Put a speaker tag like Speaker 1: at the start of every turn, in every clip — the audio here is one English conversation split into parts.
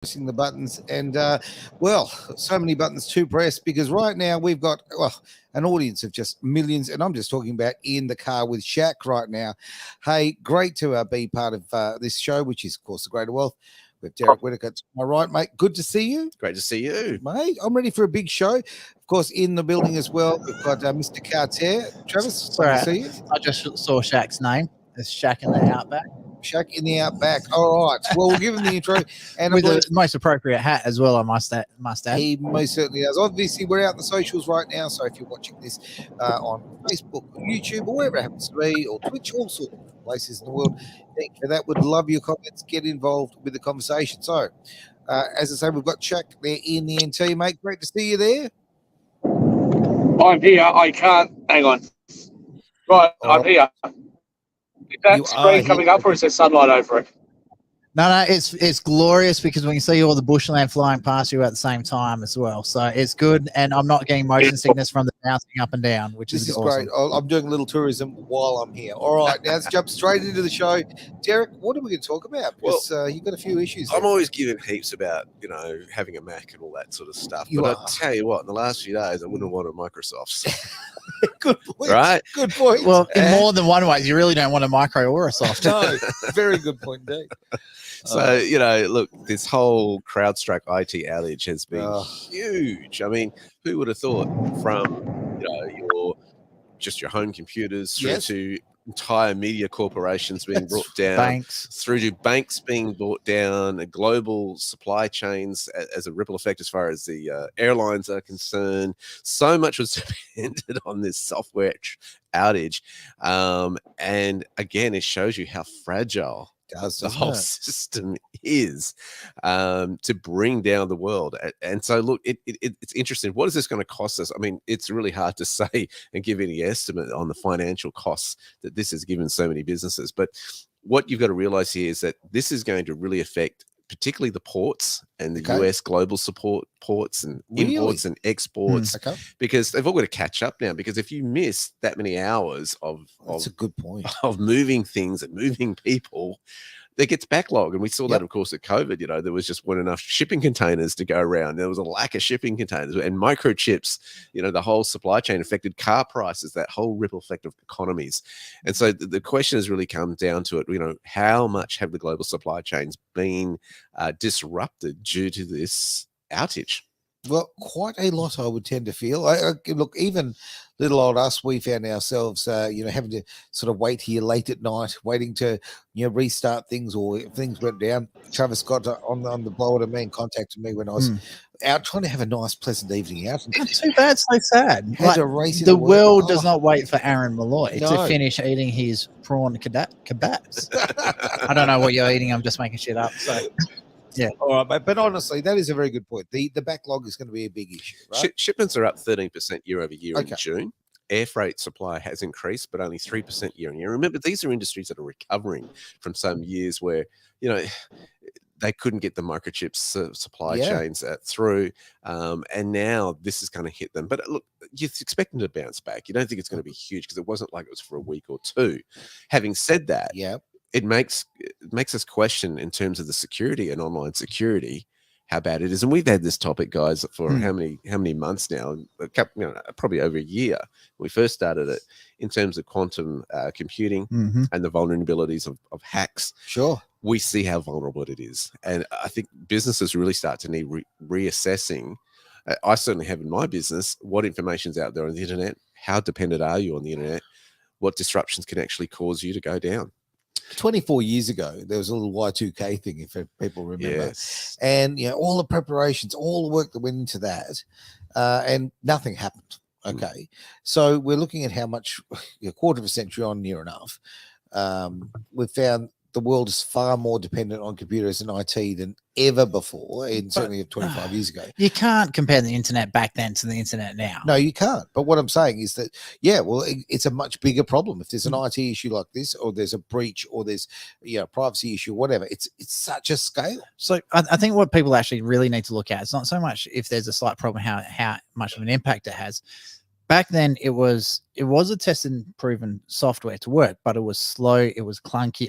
Speaker 1: pressing the buttons and well, so many buttons to press because right now we've got an audience of just millions, and I'm just talking about in the car with Shaq right now. Hey, great to be part of this show, which is of course the Greater Wealth with Derek Whittaker to my right, mate. Good to see you.
Speaker 2: Great to see you,
Speaker 1: mate. I'm ready for a big show. Of course, in the building as well, we've got Mr. Carter. Travis,
Speaker 3: sorry,
Speaker 1: to see you.
Speaker 3: I just saw Shaq's name. It's Shaq in the Outback.
Speaker 1: Shaq in the Outback. All right. Well, we'll give him the intro. And
Speaker 3: with the most appropriate hat as well, I must add.
Speaker 1: He most certainly does. Obviously, we're out in the socials right now, so if you're watching this on Facebook or YouTube or wherever it happens to be, or Twitch, all sorts of places in the world, thank you for that. Would love your comments. Get involved with the conversation. So, as I say, we've got Shaq there in the NT, mate. Great to see you there.
Speaker 4: I'm here. I can't. Hang on. Right, I'm here. Is that screen coming up, or is there sunlight over it?
Speaker 3: No, it's glorious because we can see all the bushland flying past you at the same time as well. So it's good, and I'm not getting motion sickness from the bouncing up and down, which is awesome.
Speaker 1: Great. I'm doing a little tourism while I'm here. All right, now let's jump straight into the show. Derek, what are we going to talk about? Because you've got a few issues.
Speaker 2: I'm always giving heaps about, having a Mac and all that sort of stuff. I'll tell you what, in the last few days, I wouldn't have wanted Microsoft's.
Speaker 1: Good point.
Speaker 2: Right?
Speaker 1: Good point.
Speaker 3: Well, in more than one way, you really don't want a micro or a soft.
Speaker 1: No, very good point, Dave.
Speaker 2: So, look, this whole CrowdStrike IT outage has been huge. I mean, who would have thought from, your home computers through to entire media corporations being brought down, through to banks being brought down, global supply chains as a ripple effect as far as the airlines are concerned. So much was dependent on this software outage. And again, it shows you how fragile the whole system is to bring down the world. And so look, it's interesting. What is this going to cost us? I mean, it's really hard to say and give any estimate on the financial costs that this has given so many businesses. But what you've got to realize here is that this is going to really affect particularly the ports and the US global support ports and imports and exports, because they've all got to catch up now. Because if you miss that many hours
Speaker 1: that's a good point
Speaker 2: of moving things and moving people, there gets backlog. And we saw that, of course, at COVID. There was just weren't enough shipping containers to go around. There was a lack of shipping containers and microchips. The whole supply chain affected car prices, that whole ripple effect of economies. And so the question has really come down to it, how much have the global supply chains been disrupted due to this outage?
Speaker 1: Well, quite a lot, I would tend to feel. Look, even little old us, we found ourselves, having to sort of wait here late at night, waiting to, restart things, or if things went down. Travis got on the blower to me and contacted me when I was out trying to have a nice, pleasant evening out.
Speaker 3: Not too bad, so sad. The world does not wait for Aaron Malloy to finish eating his prawn kebabs. I don't know what you're eating. I'm just making shit up. So. Yeah.
Speaker 1: All right, mate. But honestly, that is a very good point. The backlog is going to be a big issue, right?
Speaker 2: Shipments are up 13% year over year in June. Air freight supply has increased, but only 3% year on year. Remember, these are industries that are recovering from some years where, they couldn't get the microchips supply chains through. And now this is going to hit them. But look, you expect them to bounce back. You don't think it's going to be huge because it wasn't like it was for a week or two. Having said that, it makes us question in terms of the security and online security, how bad it is. And we've had this topic, guys, for how many months now? Probably over a year. We first started it in terms of quantum computing and the vulnerabilities of hacks.
Speaker 1: Sure.
Speaker 2: We see how vulnerable it is. And I think businesses really start to need reassessing. I certainly have in my business, what information's out there on the internet, how dependent are you on the internet, what disruptions can actually cause you to go down.
Speaker 1: 24 years ago, there was a little Y2K thing, if people remember. And, all the preparations, all the work that went into that, and nothing happened. Okay. So we're looking at how much, a quarter of a century on, near enough. We've found the world is far more dependent on computers and IT than ever before, and certainly 25 years ago.
Speaker 3: You can't compare the internet back then to the internet now.
Speaker 1: No, you can't. But what I'm saying is that, it's a much bigger problem. If there's an IT issue like this, or there's a breach, or there's privacy issue, whatever, it's such a scale.
Speaker 3: So I think what people actually really need to look at, it's not so much if there's a slight problem, how much of an impact it has. Back then, it was a tested and proven software to work, but it was slow, it was clunky,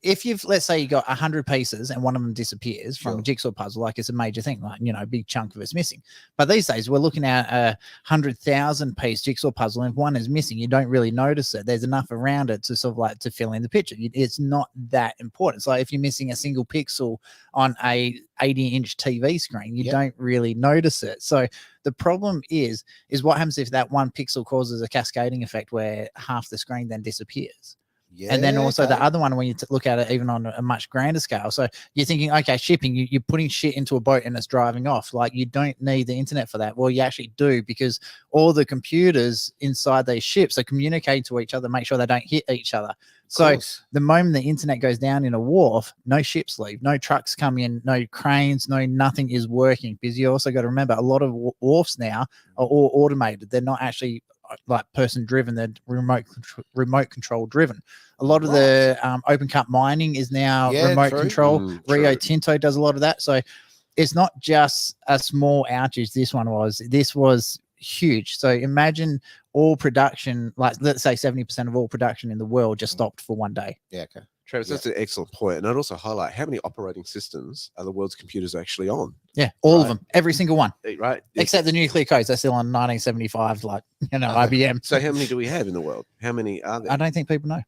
Speaker 3: if you've, let's say you got 100 pieces and one of them disappears from a jigsaw puzzle, like it's a major thing, like, a big chunk of it's missing. But these days we're looking at a 100,000 piece jigsaw puzzle, and if one is missing, you don't really notice it. There's enough around it to sort of like to fill in the picture. It's not that important. So if you're missing a single pixel on a 80-inch TV screen, you don't really notice it. So the problem is what happens if that one pixel causes a cascading effect where half the screen then disappears. Yeah, and then also the other one, when you look at it even on a much grander scale. So you're thinking, okay, shipping, you're putting shit into a boat and it's driving off. Like, you don't need the internet for that. Well, you actually do, because all the computers inside these ships are communicating to each other, make sure they don't hit each other. So the moment the internet goes down in a wharf, no ships leave, no trucks come in, no cranes, nothing is working. Because you also got to remember, a lot of wharfs now are all automated. They're not actually like person driven, they're remote control driven. A lot of the open cut mining is now remote control. Rio Tinto does a lot of that. So it's not just a small outage. This was huge. So imagine all production, like let's say 70% of all production in the world just stopped for one day.
Speaker 1: Yeah, okay.
Speaker 2: Travis, that's an excellent point. And I'd also highlight, how many operating systems are the world's computers actually on?
Speaker 3: Yeah, all of them, every single one.
Speaker 2: Right.
Speaker 3: Except the nuclear codes, they're still on 1975, like, IBM.
Speaker 2: So how many do we have in the world? How many are there?
Speaker 3: I don't think people know.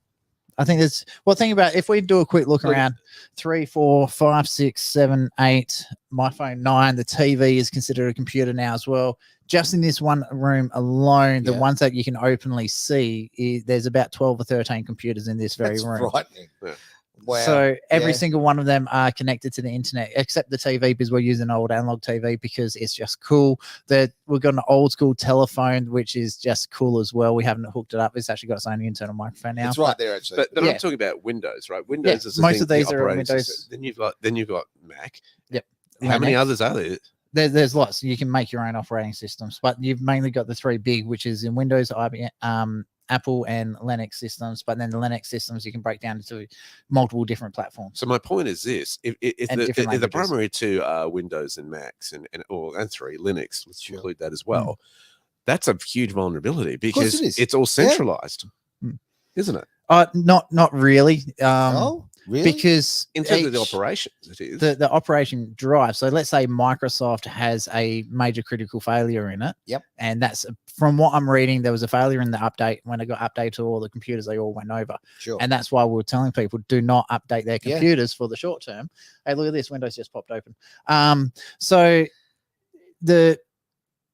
Speaker 3: I think there's, well, think about, if we do a quick look around, 3, 4, 5, 6, 7, 8, my phone 9, the TV is considered a computer now as well. Just in this one room alone, the ones that you can openly see, there's about 12 or 13 computers in this very room.
Speaker 1: Frightening. Yeah. Wow.
Speaker 3: So every single one of them are connected to the internet, except the TV, because we're using old analog TV because it's just cool. We've got an old school telephone, which is just cool as well. We haven't hooked it up. It's actually got its own internal microphone now.
Speaker 1: It's right there, actually.
Speaker 2: But I'm talking about Windows, right? Windows is
Speaker 3: most of these are Windows.
Speaker 2: System. Then you've got Mac.
Speaker 3: Yep.
Speaker 2: How many others are there?
Speaker 3: There's lots. You can make your own operating systems, but you've mainly got the three big, which is in Windows, IBM, Apple, and Linux systems. But then the Linux systems you can break down into multiple different platforms.
Speaker 2: So my point is this: if the primary two are Windows and Macs and 3 Linux, let's include that as well. That's a huge vulnerability because it's all centralized, isn't it?
Speaker 3: Not really.
Speaker 1: No. Really?
Speaker 3: Because
Speaker 2: in terms of the operations, it is
Speaker 3: the operation drive. So let's say Microsoft has a major critical failure in it.
Speaker 1: Yep.
Speaker 3: And that's, from what I'm reading, there was a failure in the update. When it got updated to all the computers, they all went over.
Speaker 1: Sure.
Speaker 3: And that's why we were telling people, do not update their computers for the short term. Hey, look at this. Windows just popped open. So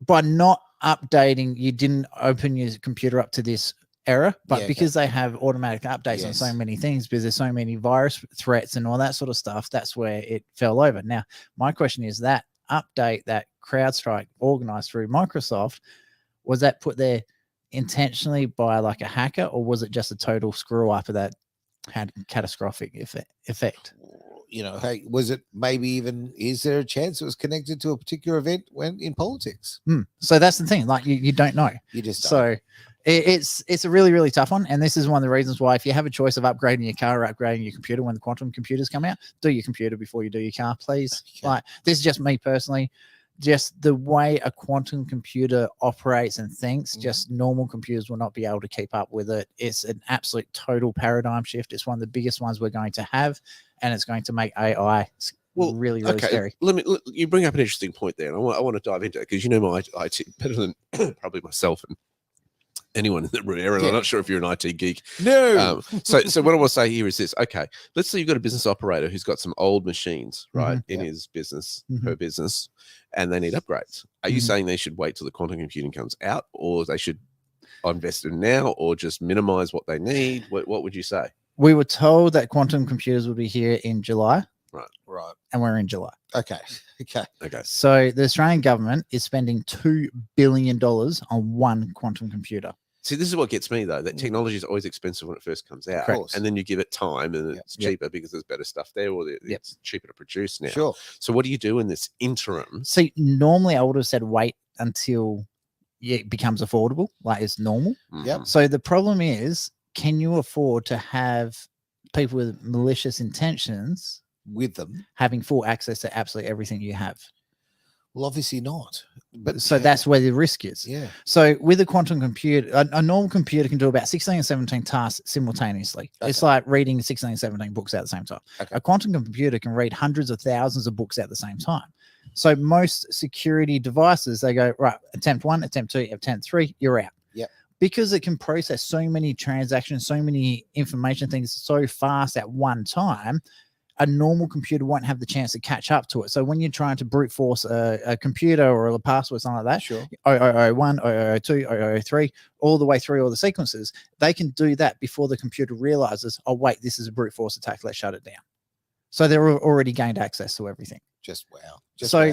Speaker 3: by not updating, you didn't open your computer up to this error, but because they have automatic updates on so many things, because there's so many virus threats and all that sort of stuff, that's where it fell over. Now, my question is, that update that CrowdStrike organized through Microsoft, was that put there intentionally by like a hacker, or was it just a total screw up that had catastrophic effect?
Speaker 1: Hey, was it maybe even, is there a chance it was connected to a particular event when in politics?
Speaker 3: So that's the thing, like you don't know.
Speaker 1: You just don't.
Speaker 3: So it's a really, really tough one. And this is one of the reasons why, if you have a choice of upgrading your car or upgrading your computer when the quantum computers come out, do your computer before you do your car, please. Okay. Like, this is just me personally. Just the way a quantum computer operates and thinks, just normal computers will not be able to keep up with it. It's an absolute total paradigm shift. It's one of the biggest ones we're going to have, and it's going to make AI really, really scary.
Speaker 2: You bring up an interesting point there, and I want to dive into it, because my IT better than probably myself and anyone in the room. Aaron, I'm not sure if you're an IT geek.
Speaker 1: No.
Speaker 2: So what I want to say here is this. Okay, let's say you've got a business operator who's got some old machines, right, in his business, her business, and they need upgrades. Are you saying they should wait till the quantum computing comes out, or they should invest in now, or just minimize what they need? What would you say?
Speaker 3: We were told that quantum computers would be here in July.
Speaker 1: Right.
Speaker 3: And we're in July.
Speaker 1: Okay.
Speaker 3: So the Australian government is spending $2 billion on one quantum computer.
Speaker 2: See, this is what gets me, though, that technology is always expensive when it first comes out. And then you give it time, and it's cheaper because there's better stuff there, or it's cheaper to produce now.
Speaker 1: Sure.
Speaker 2: So what do you do in this interim?
Speaker 3: See, normally I would have said wait until it becomes affordable, like it's normal.
Speaker 1: Yep.
Speaker 3: So the problem is, can you afford to have people with malicious intentions
Speaker 1: with them
Speaker 3: having full access to absolutely everything you have?
Speaker 1: Well, obviously not. But
Speaker 3: so that's where the risk is.
Speaker 1: Yeah.
Speaker 3: So with a quantum computer, a normal computer can do about 16 and 17 tasks simultaneously.
Speaker 1: Okay.
Speaker 3: It's like reading 16 and 17 books at the same time.
Speaker 1: Okay.
Speaker 3: A quantum computer can read hundreds of thousands of books at the same time. So most security devices, they go, right, attempt 1, attempt 2, attempt 3, you're out.
Speaker 1: Yep.
Speaker 3: Because it can process so many transactions, so many information things so fast at one time, a normal computer won't have the chance to catch up to it. So when you're trying to brute force a computer or a password, something like that,
Speaker 1: Sure.
Speaker 3: 0001, 0002, 003, all the way through all the sequences, they can do that before the computer realizes, oh, wait, this is a brute force attack. Let's shut it down. So they're already gained access to everything.
Speaker 1: Just wow.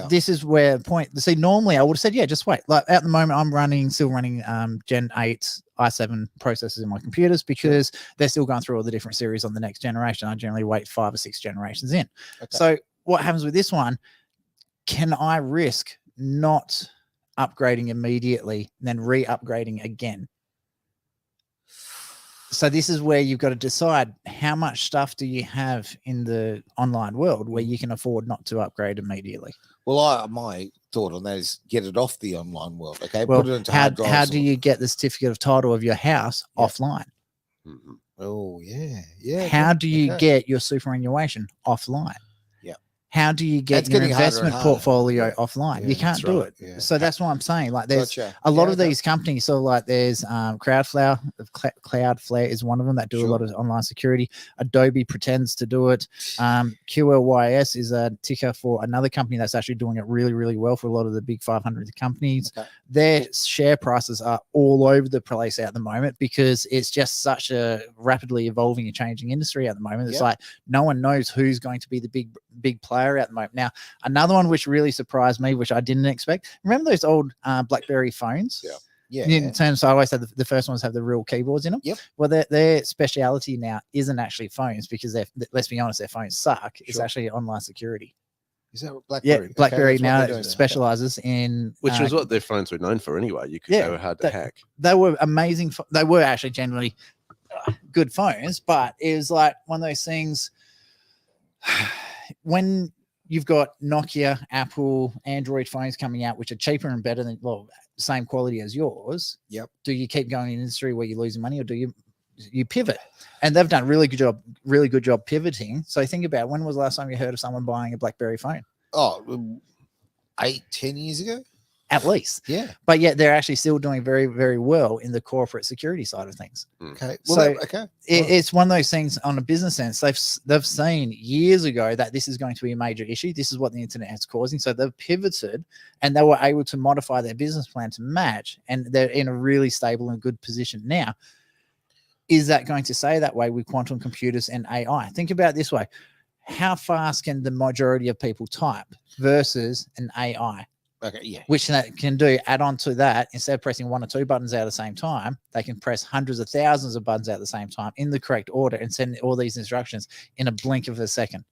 Speaker 3: This is where the point. See, normally I would have said, yeah, just wait. Like at the moment, I'm still running Gen 8 i7 processors in my computers because they're still going through all the different series on the next generation. I generally wait 5 or 6 generations in. Okay. So what happens with this one? Can I risk not upgrading immediately and then re-upgrading again? So this is where you've got to decide how much stuff do you have in the online world where you can afford not to upgrade immediately.
Speaker 1: Well, my thought on that is get it off the online world. Okay,
Speaker 3: well,
Speaker 1: put it into
Speaker 3: how do you get the certificate of title of your house offline?
Speaker 1: Mm-hmm. Oh yeah.
Speaker 3: How do you get your superannuation offline? How do you get your investment portfolio offline? You can't do it. Yeah. So that's what I'm saying. Like there's a lot of these companies. So like there's Cloudflare. Cloudflare is one of them that do a lot of online security. Adobe pretends to do it. QLYS is a ticker for another company that's actually doing it really, really well for a lot of the big 500 companies. Okay. Their share prices are all over the place at the moment because it's just such a rapidly evolving and changing industry at the moment. It's like no one knows who's going to be the big player at the moment. Now, another one which really surprised me, which I didn't expect. Remember those old BlackBerry phones? Yeah. In terms, I always said the first ones have the real keyboards in them. Yep. Well, their speciality now isn't actually phones because let's be honest, their phones suck. It's actually online security.
Speaker 1: Is that BlackBerry?
Speaker 3: Yeah, BlackBerry now specializes in
Speaker 2: which was what their phones were known for anyway. They were hard to hack.
Speaker 3: They were amazing. They were actually generally good phones, but it was like one of those things. When you've got Nokia, Apple, Android phones coming out, which are cheaper and better than, same quality as yours.
Speaker 1: Yep.
Speaker 3: Do you keep going in an industry where you're losing money, or do you pivot? And they've done a really good job pivoting. So think about, when was the last time you heard of someone buying a BlackBerry phone?
Speaker 1: Oh, 8-10 years ago.
Speaker 3: At least.
Speaker 1: Yeah.
Speaker 3: But yet they're actually still doing very, very well in the corporate security side of things.
Speaker 1: Okay.
Speaker 3: Well, it's one of those things on a business sense. They've seen years ago that this is going to be a major issue. This is what the internet is causing. So they've pivoted and they were able to modify their business plan to match. And they're in a really stable and good position now. Is that going to stay that way with quantum computers and AI? Think about it this way. How fast can the majority of people type versus an AI?
Speaker 1: Okay, yeah.
Speaker 3: Which they can do, add on to that, instead of pressing 1 or 2 buttons at the same time, they can press hundreds of thousands of buttons at the same time in the correct order and send all these instructions in a blink of a second,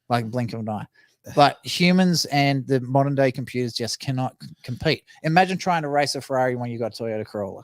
Speaker 3: like a blink of an eye. But humans and the modern day computers just cannot compete. Imagine trying to race a Ferrari when you got a Toyota Corolla.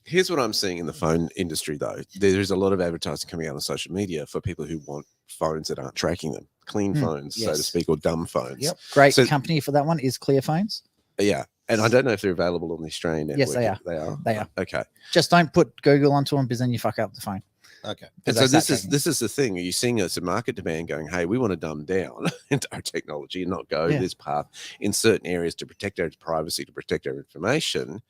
Speaker 2: Here's what I'm seeing in the phone industry, though. There's a lot of advertising coming out on social media for people who want phones that aren't tracking them, clean phones, so to speak, or dumb phones.
Speaker 3: Yep. Great company for that one is Clear Phones.
Speaker 2: Yeah. And I don't know if they're available on the Australian network.
Speaker 3: Yes, they are.
Speaker 2: They are? Okay.
Speaker 3: Just don't put Google onto them because then you fuck up the phone.
Speaker 1: Okay.
Speaker 2: And so this is the thing. Are you seeing it's a market demand going, hey, we want to dumb down into our technology and not go this path in certain areas to protect our privacy, to protect our information,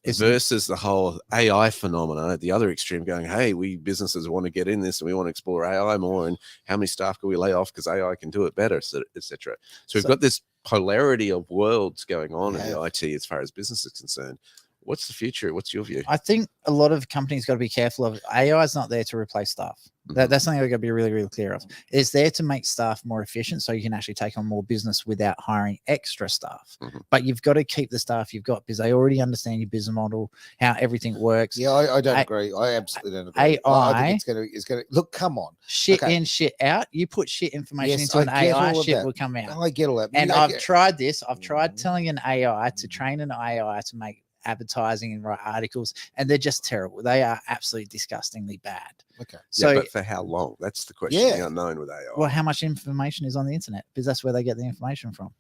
Speaker 2: versus the whole AI phenomena at the other extreme going, hey, we businesses want to get in this and we want to explore AI more, and how many staff can we lay off because AI can do it better, etc. So we've got this polarity of worlds going on in the IT as far as business is concerned. What's the future? What's your view?
Speaker 3: I think a lot of companies got to be careful of AI is not there to replace staff. That's something we've got to be really, really clear of. It's there to make staff more efficient so you can actually take on more business without hiring extra staff. But you've got to keep the staff you've got because they already understand your business model, how everything works.
Speaker 1: Yeah, I don't agree. I absolutely don't agree.
Speaker 3: AI,
Speaker 1: I think it's going to look, come on.
Speaker 3: Shit in, shit out. You put shit information into an AI, shit will come out.
Speaker 1: I get all that.
Speaker 3: And I've tried this. I've tried telling an AI to train an AI to make advertising and write articles, and they're just terrible. They are absolutely disgustingly bad.
Speaker 1: Okay.
Speaker 3: So,
Speaker 2: but for how long? That's the question. The unknown with AI.
Speaker 3: Well, how much information is on the internet? Because that's where they get the information from.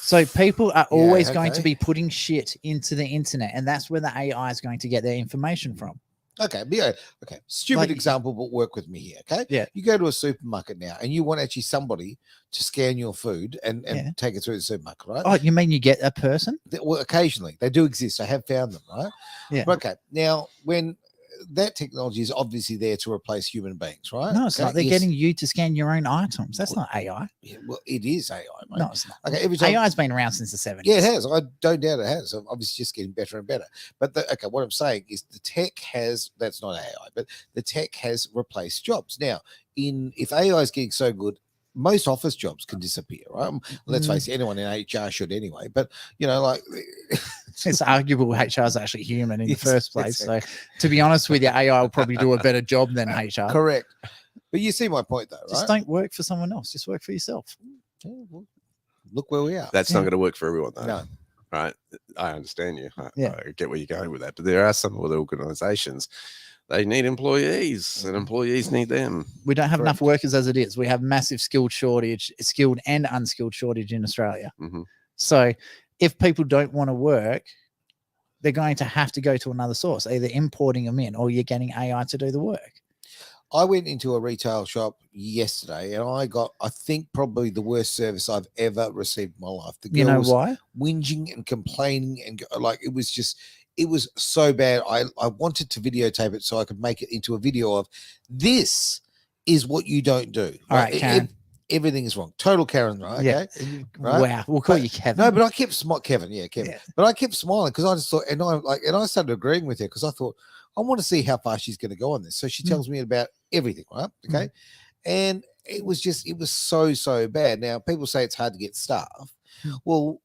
Speaker 3: So people are always going to be putting shit into the internet, and that's where the AI is going to get their information from.
Speaker 1: Okay, okay. Stupid example, but work with me here. Okay.
Speaker 3: Yeah.
Speaker 1: You go to a supermarket now, and you want actually somebody to scan your food and take it through the supermarket, right?
Speaker 3: Oh, you mean you get a person?
Speaker 1: Well, occasionally they do exist. I have found them, right?
Speaker 3: Yeah.
Speaker 1: But okay. Now, when that technology is obviously there to replace human beings, right?
Speaker 3: No, it's not. They're getting you to scan your own items. That's not AI.
Speaker 1: Yeah, well, it is AI, mate.
Speaker 3: No, it's not.
Speaker 1: Okay, every time,
Speaker 3: AI's been around since the 70s.
Speaker 1: Yeah, it has. I don't doubt it has. Obviously, just getting better and better. But what I'm saying is the tech has, that's not AI, but the tech has replaced jobs. Now, if AI is getting so good, most office jobs can disappear, right? Let's face it, anyone in HR should anyway. But, like...
Speaker 3: It's arguable HR is actually human in the first place. So, to be honest with you, AI will probably do a better job than HR.
Speaker 1: Correct. But you see my point, though, right?
Speaker 3: Just don't work for someone else. Just work for yourself.
Speaker 1: Yeah, well, look where we are.
Speaker 2: That's not going to work for everyone, though.
Speaker 1: No.
Speaker 2: Right? I understand you. I get where you're going with that. But there are some other organizations, they need employees, and employees need them.
Speaker 3: We don't have enough workers as it is. We have massive skilled and unskilled shortage in Australia.
Speaker 2: Mm-hmm.
Speaker 3: So if people don't want to work, they're going to have to go to another source, either importing them in or you're getting AI to do the work.
Speaker 1: I went into a retail shop yesterday and I got, I think, probably the worst service I've ever received in my life. The girl was
Speaker 3: why?
Speaker 1: Whinging and complaining, and like it was so bad. I wanted to videotape it so I could make it into a video of this is what you don't do.
Speaker 3: All right, Karen.
Speaker 1: Everything is wrong. Total Karen, right?
Speaker 3: Yeah.
Speaker 1: Okay. Right?
Speaker 3: Wow. We'll call you Kevin.
Speaker 1: No, but I kept Kevin. Yeah, Kevin. Yeah. But I kept smiling because I just thought, and I started agreeing with her because I thought, I want to see how far she's going to go on this. So she tells me about everything, right? Okay. And it was so bad. Now, people say it's hard to get staff. Well,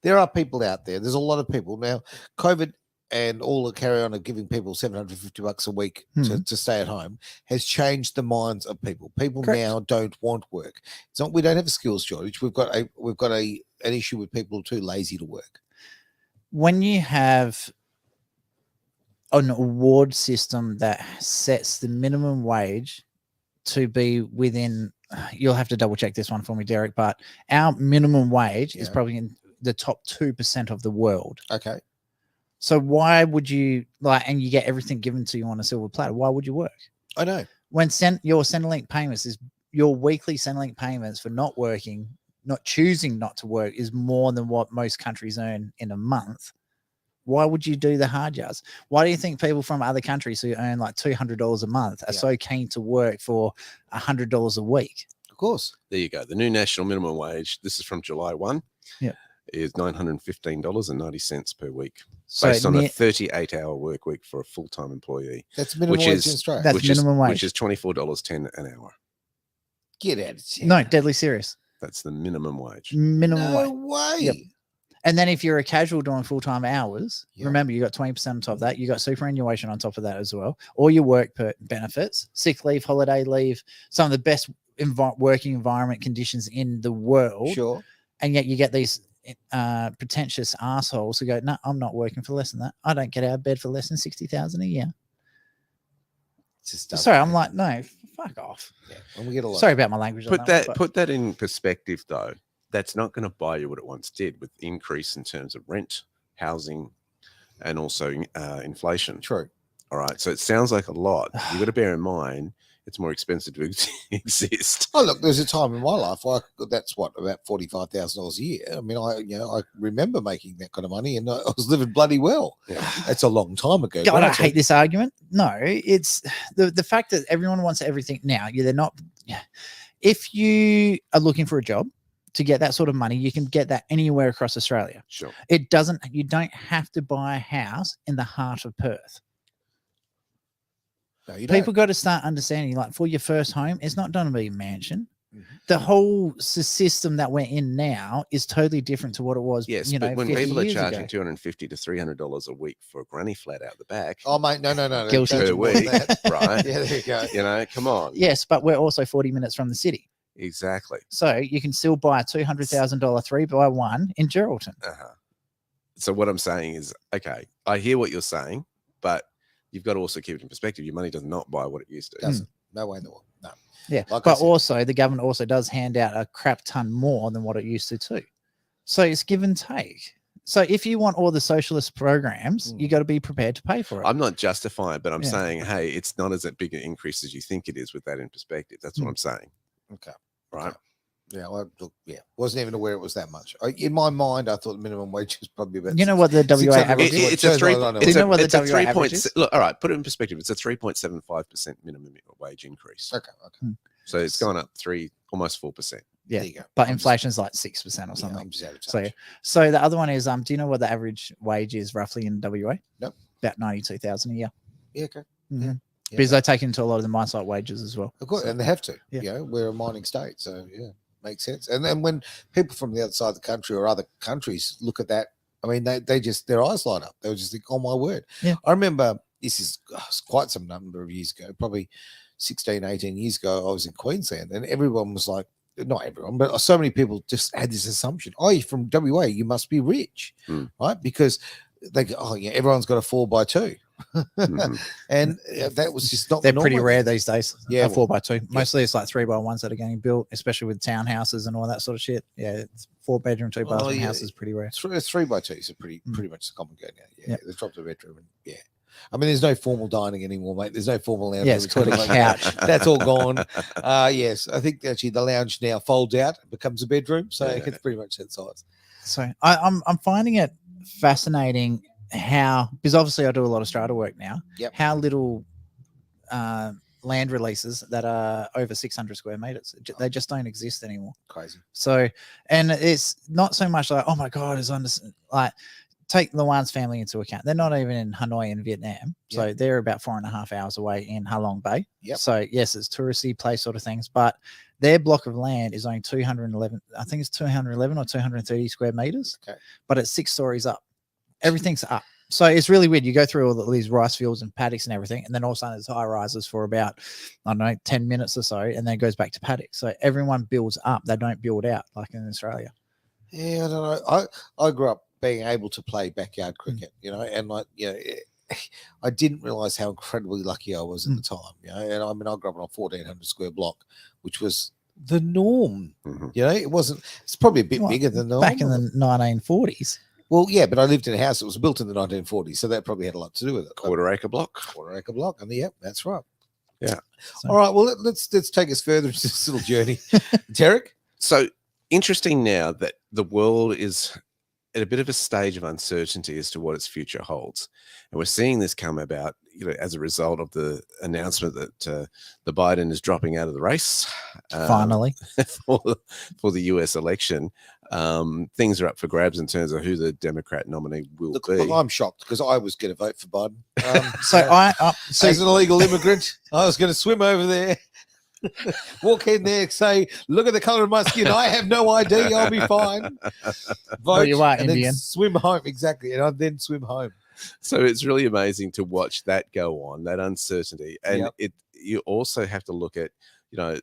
Speaker 1: there are people out there. There's a lot of people. Now, COVID and all the carry on of giving people $750 a week to stay at home has changed the minds of people. People now don't want work. It's not, we don't have a skills shortage. We've got an issue with people too lazy to work.
Speaker 3: When you have an award system that sets the minimum wage to be within, you'll have to double check this one for me, Derek, but our minimum wage is probably in the top 2% of the world.
Speaker 1: Okay.
Speaker 3: So why would you and you get everything given to you on a silver platter? Why would you work?
Speaker 1: I know.
Speaker 3: When your Centrelink payments is your weekly Centrelink payments for not working, not choosing not to work is more than what most countries earn in a month. Why would you do the hard yards? Why do you think people from other countries who earn like $200 a month are so keen to work for $100 a week?
Speaker 1: Of course.
Speaker 2: There you go. The new national minimum wage, this is from July 1.
Speaker 3: Yeah.
Speaker 2: Is $915.90 per week,
Speaker 3: so
Speaker 2: based on a 38-hour work week for a full-time employee.
Speaker 1: That's minimum wage in Australia.
Speaker 3: That's minimum wage.
Speaker 2: Which is $24.10 an hour.
Speaker 1: Get out of here.
Speaker 3: No, deadly serious.
Speaker 2: That's the minimum wage.
Speaker 3: Minimum wage.
Speaker 1: No way.
Speaker 3: Yep. And then if you're a casual doing full-time hours, remember you got 20% on top of that. You got superannuation on top of that as well. All your work benefits, sick leave, holiday leave, some of the best working environment conditions in the world.
Speaker 1: Sure. And
Speaker 3: yet you get these pretentious assholes who go, no, I'm not working for less than that. I don't get out of bed for less than 60,000 a year. Sorry, I'm like, no, fuck off.
Speaker 1: Yeah, and we get a lot.
Speaker 3: Sorry about my language.
Speaker 2: Put that in perspective, though. That's not going to buy you what it once did with increase in terms of rent, housing, and also inflation.
Speaker 1: True.
Speaker 2: All right. So it sounds like a lot. You've got to bear in mind it's more expensive to exist.
Speaker 1: Oh, look, there's a time in my life where that's about $45,000 a year. I mean, I remember making that kind of money and I was living bloody well. Yeah. That's a long time ago.
Speaker 3: God, I hate this argument. No, it's the fact that everyone wants everything now. They're not. If you are looking for a job to get that sort of money, you can get that anywhere across Australia.
Speaker 2: Sure.
Speaker 3: You don't have to buy a house in the heart of Perth.
Speaker 1: No, you don't.
Speaker 3: People got to start understanding, like, for your first home, it's not going to be a mansion. Mm-hmm. The whole system that we're in now is totally different to what it was.
Speaker 2: Yes, but when people are charging $250 to $300 a week for a granny flat out the back.
Speaker 1: Oh, mate, no.
Speaker 3: Guilty.
Speaker 2: Per week, right?
Speaker 1: Yeah, there you go.
Speaker 2: Come on.
Speaker 3: Yes, but we're also 40 minutes from the city.
Speaker 2: Exactly.
Speaker 3: So you can still buy a $200,000 3x1 in Geraldton.
Speaker 2: So what I'm saying is, okay, I hear what you're saying, but you've got to also keep it in perspective. Your money does not buy what it used to.
Speaker 1: Doesn't. No way in the world. No.
Speaker 3: Yeah. Like but also the government also does hand out a crap ton more than what it used to too. So it's give and take. So if you want all the socialist programs, you got to be prepared to pay for it.
Speaker 2: I'm not justifying, but I'm saying, hey, it's not as big an increase as you think it is with that in perspective. That's what I'm saying.
Speaker 1: Okay.
Speaker 2: Right.
Speaker 1: Okay. Yeah, wasn't even aware it was that much. In my mind, I thought the minimum wage was probably about.
Speaker 3: You know what the WA average is?
Speaker 2: It's a 3.
Speaker 3: Do you know what the WA average is?
Speaker 2: Look, all right, put it in perspective. It's a 3.75% minimum wage increase.
Speaker 1: Okay.
Speaker 2: So it's gone up almost 4%.
Speaker 3: Yeah,
Speaker 1: there you go.
Speaker 3: but inflation's like 6% or something.
Speaker 1: Yeah,
Speaker 3: so the other one is do you know what the average wage is roughly in WA?
Speaker 1: Nope.
Speaker 3: About 92,000 a year.
Speaker 1: Yeah. Okay.
Speaker 3: Mm-hmm.
Speaker 1: Yeah.
Speaker 3: Because they take into a lot of the mine site wages as well.
Speaker 1: Of course, and they have to.
Speaker 3: Yeah.
Speaker 1: You know, we're a mining state, so yeah, makes sense. And then when people from the other side of the country or other countries look at that, I mean, they just their eyes light up. They'll just think, "Oh my word!"
Speaker 3: Yeah.
Speaker 1: I remember this is quite some number of years ago, probably 16, 18 years ago. I was in Queensland, and everyone was like, not everyone, but so many people just had this assumption: "Oh, you're from WA, you must be rich," right? Because they go, "Oh yeah, everyone's got a 4x2." And that was just not.
Speaker 3: They're pretty rare these days.
Speaker 1: Yeah,
Speaker 3: 4x2. Mostly it's like 3x1s that are getting built, especially with townhouses and all that sort of shit. Yeah, it's 4-bedroom, 2-bathroom houses is pretty rare.
Speaker 1: 3x2s are pretty much the common go now. Yeah, they dropped a bedroom. And, yeah, I mean, there's no formal dining anymore, mate. There's no formal lounge.
Speaker 3: Yeah, it's called a couch.
Speaker 1: That's all gone. Yes, I think actually the lounge now folds out, becomes a bedroom, so it's pretty much that size.
Speaker 3: So I'm finding it fascinating how, because obviously I do a lot of strata work now.
Speaker 1: Yep.
Speaker 3: How little land releases that are over 600 square meters, they just don't exist anymore.
Speaker 1: Crazy.
Speaker 3: So, and it's not so much like, oh my god, is like. Take Luan's family into account. They're not even in Hanoi in Vietnam. So they're about 4.5 hours away in Ha Long Bay.
Speaker 1: Yep.
Speaker 3: So yes, it's touristy place sort of things, but their block of land is only 211. I think it's 211 or 230 square meters.
Speaker 1: Okay.
Speaker 3: But it's 6 stories up. Everything's up. So it's really weird. You go through all these rice fields and paddocks and everything, and then all of a sudden there's high rises for about, I don't know, 10 minutes or so, and then it goes back to paddocks. So everyone builds up. They don't build out like in Australia.
Speaker 1: Yeah, I don't know. I grew up being able to play backyard cricket, you know, and like, you know, I didn't realize how incredibly lucky I was at the time, you know, and I mean, I grew up on a 1,400 square block, which was the norm, you know, it's probably a bit bigger than norm.
Speaker 3: Back in the 1940s.
Speaker 1: Well, yeah, but I lived in a house that was built in the 1940s, so that probably had a lot to do with it.
Speaker 2: Quarter acre block,
Speaker 1: and yep, that's right.
Speaker 2: Yeah.
Speaker 1: So, all right, well, let's take us further into this little journey, Derek.
Speaker 2: So interesting now that the world is at a bit of a stage of uncertainty as to what its future holds. And we're seeing this come about, you know, as a result of the announcement that the Biden is dropping out of the race.
Speaker 3: Finally.
Speaker 2: For the US election. Things are up for grabs in terms of who the Democrat nominee will be.
Speaker 1: Well, I'm shocked because I was going to vote for Biden.
Speaker 3: So
Speaker 1: as an illegal immigrant, I was going to swim over there, walk in there, say, "Look at the color of my skin. I have no ID. I'll be fine." Vote,
Speaker 3: you are
Speaker 1: and
Speaker 3: Indian.
Speaker 1: then swim home. Exactly, and I'd then swim home.
Speaker 2: So it's really amazing to watch that go on, that uncertainty, and you also have to look at, you know,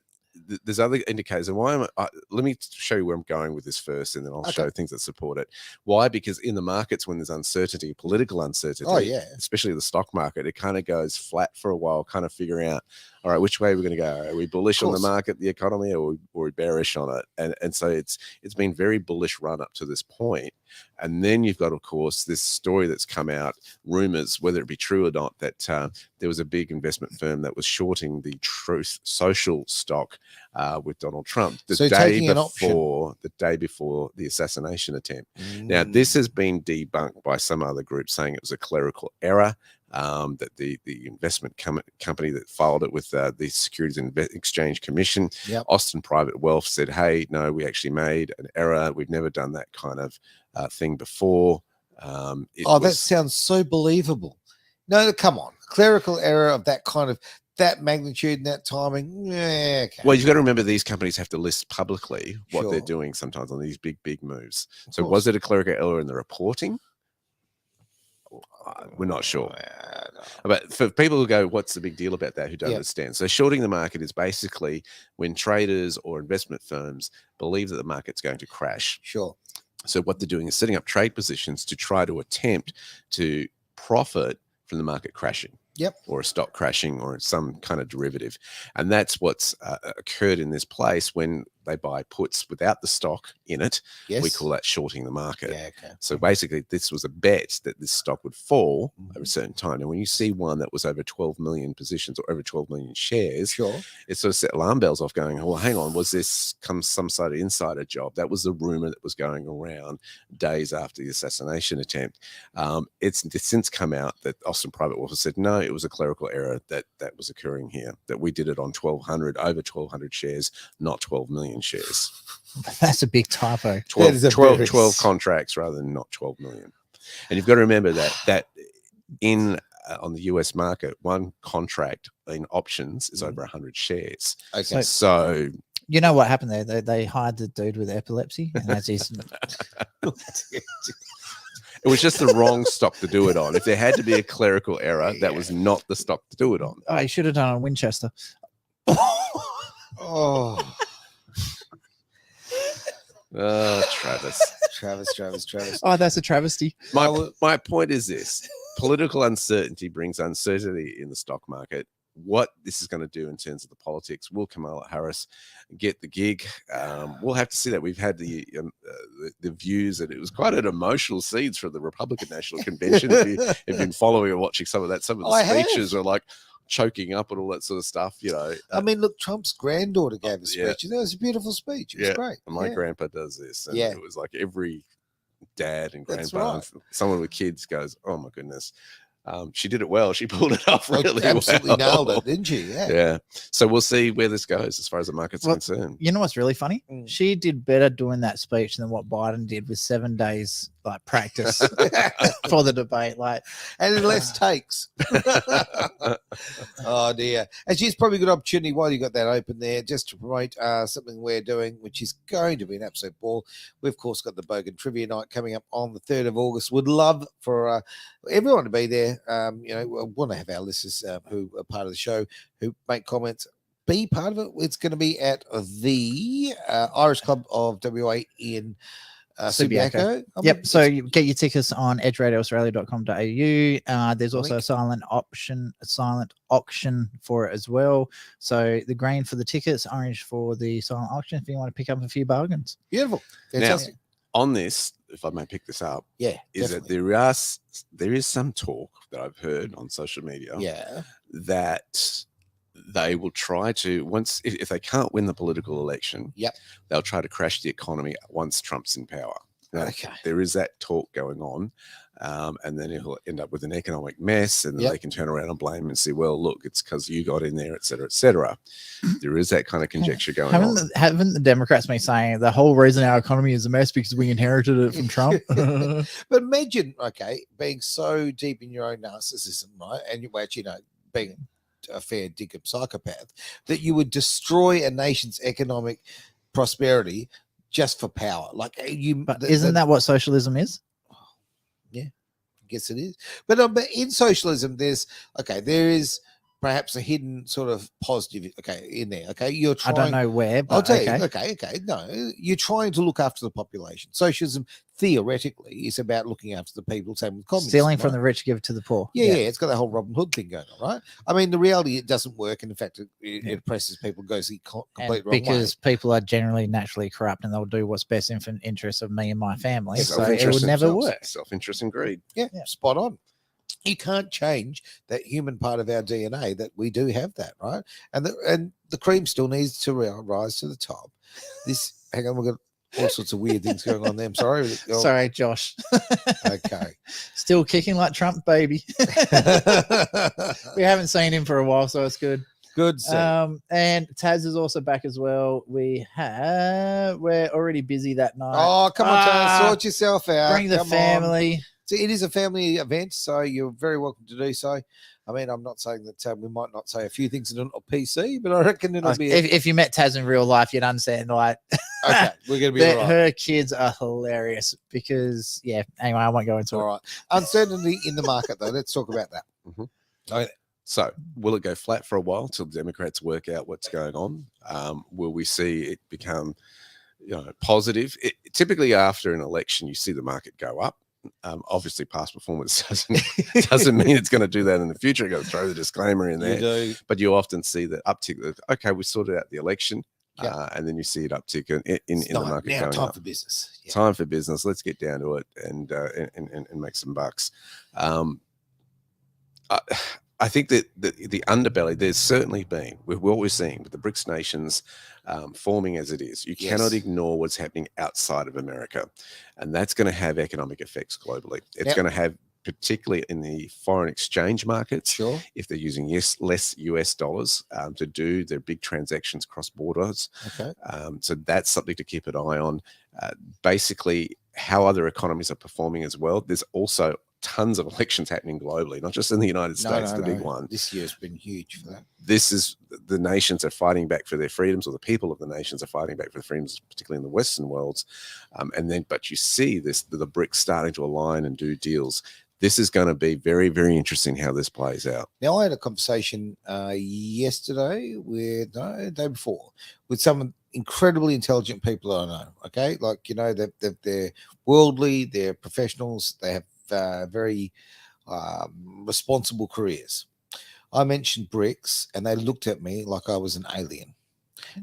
Speaker 2: there's other indicators. And why let me show you where I'm going with this first, and then I'll show things that support it. Why? Because in the markets, when there's uncertainty, political uncertainty, especially the stock market, it kind of goes flat for a while, kind of figuring out, all right, which way we're going to go. Are we bullish on the market, the economy, or are we bearish on it? And so it's been very bullish run up to this point. And then you've got, of course, this story that's come out, rumors, whether it be true or not, that there was a big investment firm that was shorting the Truth Social stock with Donald Trump the day before the assassination attempt. Now, this has been debunked by some other group saying it was a clerical error. That the investment company that filed it with the Securities and Exchange Commission, Austin Private Wealth, said, "Hey, no, we actually made an error. We've never done that kind of thing before."
Speaker 1: That sounds so believable. No, come on, clerical error of that kind of that magnitude and that timing. Yeah, okay.
Speaker 2: Well, you've got to remember these companies have to list publicly what they're doing sometimes on these big moves. So, was it a clerical error in the reporting? We're not sure. But for people who go, what's the big deal about that, who don't understand? So shorting the market is basically when traders or investment firms believe that the market's going to crash.
Speaker 1: Sure.
Speaker 2: So what they're doing is setting up trade positions to try to attempt to profit from the market crashing. Or a stock crashing or some kind of derivative. And that's what's occurred in this place when they buy puts without the stock in it.
Speaker 1: Yes.
Speaker 2: We call that shorting the market.
Speaker 1: Yeah, okay.
Speaker 2: So basically, this was a bet that this stock would fall over a certain time. And when you see one that was over 12 million positions or over 12 million shares,
Speaker 1: sure,
Speaker 2: it sort of set alarm bells off going, well, hang on, was this some sort of insider job? That was the rumor that was going around days after the assassination attempt. It's since come out that Austin Private Wealth said, no, it was a clerical error that was occurring here, that we did it on 1,200, over 1,200 shares, not 12 million shares.
Speaker 3: That's a big typo.
Speaker 2: 12 contracts rather than not 12 million. And you've got to remember that in on the US market, one contract in options is over 100 shares.
Speaker 1: Okay.
Speaker 2: So
Speaker 3: you know what happened there? They hired the dude with epilepsy, and that's his.
Speaker 2: It was just the wrong stock to do it on. If there had to be a clerical error, that was not the stock to do it on.
Speaker 3: Oh, you should have done it on Winchester.
Speaker 1: Oh, Travis.
Speaker 3: Oh, that's a travesty.
Speaker 2: My point is this: political uncertainty brings uncertainty in the stock market. What this is going to do in terms of the politics, will Kamala Harris get the gig? We'll have to see that. We've had the views, and it was quite an emotional scenes from the Republican National Convention. If you've been following or watching some of that, some of the speeches are like choking up and all that sort of stuff. You know,
Speaker 1: I mean, look, Trump's granddaughter gave a speech, and that was a beautiful speech. It was great.
Speaker 2: My grandpa does this, and it was like every dad and grandpa, someone with kids goes, "Oh my goodness." She did it well. She pulled it off really
Speaker 1: absolutely
Speaker 2: well.
Speaker 1: nailed it, didn't she? Yeah.
Speaker 2: Yeah. So we'll see where this goes as far as the market's concerned.
Speaker 3: You know what's really funny? She did better doing that speech than what Biden did with 7 days like practice for the debate, like,
Speaker 1: and in less takes. Oh dear! And she's probably a good opportunity while you got that open there, just to promote something we're doing, which is going to be an absolute ball. We've of course got the Bogan Trivia Night coming up on the 3rd of August. Would love for everyone to be there. You know, we want to have our listeners who are part of the show who make comments. Be part of it. It's going to be at the Irish Club of WA in Subiaco.
Speaker 3: Yep. So you get your tickets on edgeradioaustralia.com.au. There's also a silent auction for it as well. So the green for the tickets, orange for the silent auction. If you want to pick up a few bargains.
Speaker 1: Beautiful. Fantastic.
Speaker 2: Now, on this, if I may pick this up, is
Speaker 1: definitely.
Speaker 2: that there is some talk that I've heard on social media, that they will try to, if they can't win the political election, they'll try to crash the economy once Trump's in power. Now, there is that talk going on, and then it'll end up with an economic mess, and then they can turn around and blame and say, well, look, it's because you got in there, et cetera, et cetera. There is that kind of conjecture going on.
Speaker 3: Haven't the Democrats been saying the whole reason our economy is a mess because we inherited it from Trump?
Speaker 1: But imagine, being so deep in your own narcissism, right? And you actually, being a fair dinkum psychopath, that you would destroy a nation's economic prosperity just for power. Like
Speaker 3: but isn't that what socialism is?
Speaker 1: Yeah, I guess it is. But in socialism, there is perhaps a hidden sort of positive, in there. You're trying.
Speaker 3: I don't know where, but
Speaker 1: I'll tell you. No, you're trying to look after the population. Socialism theoretically is about looking after the people. Same with communism.
Speaker 3: Stealing from the rich, give it to the poor.
Speaker 1: Yeah, it's got that whole Robin Hood thing going on, right? I mean, the reality, it doesn't work, and in fact, it oppresses people, goes the complete wrong way.
Speaker 3: Because people are generally naturally corrupt, and they'll do what's best in interest of me and my family. So it would never work.
Speaker 2: Self-interest and greed.
Speaker 1: Yeah, spot on. You can't change that human part of our DNA that we do have that, right? And the cream still needs to rise to the top. Hang on, we've got all sorts of weird things going on there. I'm sorry.
Speaker 3: Sorry, Josh.
Speaker 1: Okay.
Speaker 3: Still kicking like Trump, baby. We haven't seen him for a while, so it's good.
Speaker 1: Good.
Speaker 3: And Taz is also back as well. We're already busy that night.
Speaker 1: Oh, come on, Taz, sort yourself out.
Speaker 3: Bring the family.
Speaker 1: It is a family event, so you're very welcome to do so. I mean, I'm not saying that we might not say a few things that are not PC, but I reckon it'll be.
Speaker 3: If you met Taz in real life, you'd understand. Like,
Speaker 1: okay, we're going to be all right.
Speaker 3: Her kids are hilarious because, anyway, I won't go into it.
Speaker 1: All right. Uncertainty in the market, though. Let's talk about that.
Speaker 2: Mm-hmm. Okay. So, will it go flat for a while till the Democrats work out what's going on? Will we see it become, positive? Typically, after an election, you see the market go up. Obviously, past performance doesn't mean it's going to do that in the future. You've got to throw the disclaimer in there.
Speaker 1: You do.
Speaker 2: But you often see that uptick. Okay, we sorted out the election. and then you see it uptick in the market
Speaker 1: now
Speaker 2: going
Speaker 1: time
Speaker 2: up.
Speaker 1: for business. Yeah.
Speaker 2: Time for business. Let's get down to it and make some bucks. I think that the underbelly, there's certainly been, with what we're seeing with the BRICS nations forming as it is, you cannot ignore what's happening outside of America. And that's going to have economic effects globally. It's going to have, particularly in the foreign exchange markets, if they're using less US dollars to do their big transactions cross borders. So that's something to keep an eye on. Basically, how other economies are performing as well. There's also tons of elections happening globally, not just in the United States, the big one.
Speaker 1: This year's been huge for that.
Speaker 2: This is, the nations are fighting back for their freedoms, or the people of the nations are fighting back for the freedoms, particularly in the Western worlds. But you see the BRICS starting to align and do deals. This is going to be very, very interesting how this plays out.
Speaker 1: Now, I had a conversation yesterday the day before, with some incredibly intelligent people I know. Okay, like they're worldly, they're professionals, they have very responsible careers. I mentioned BRICS, and they looked at me like I was an alien.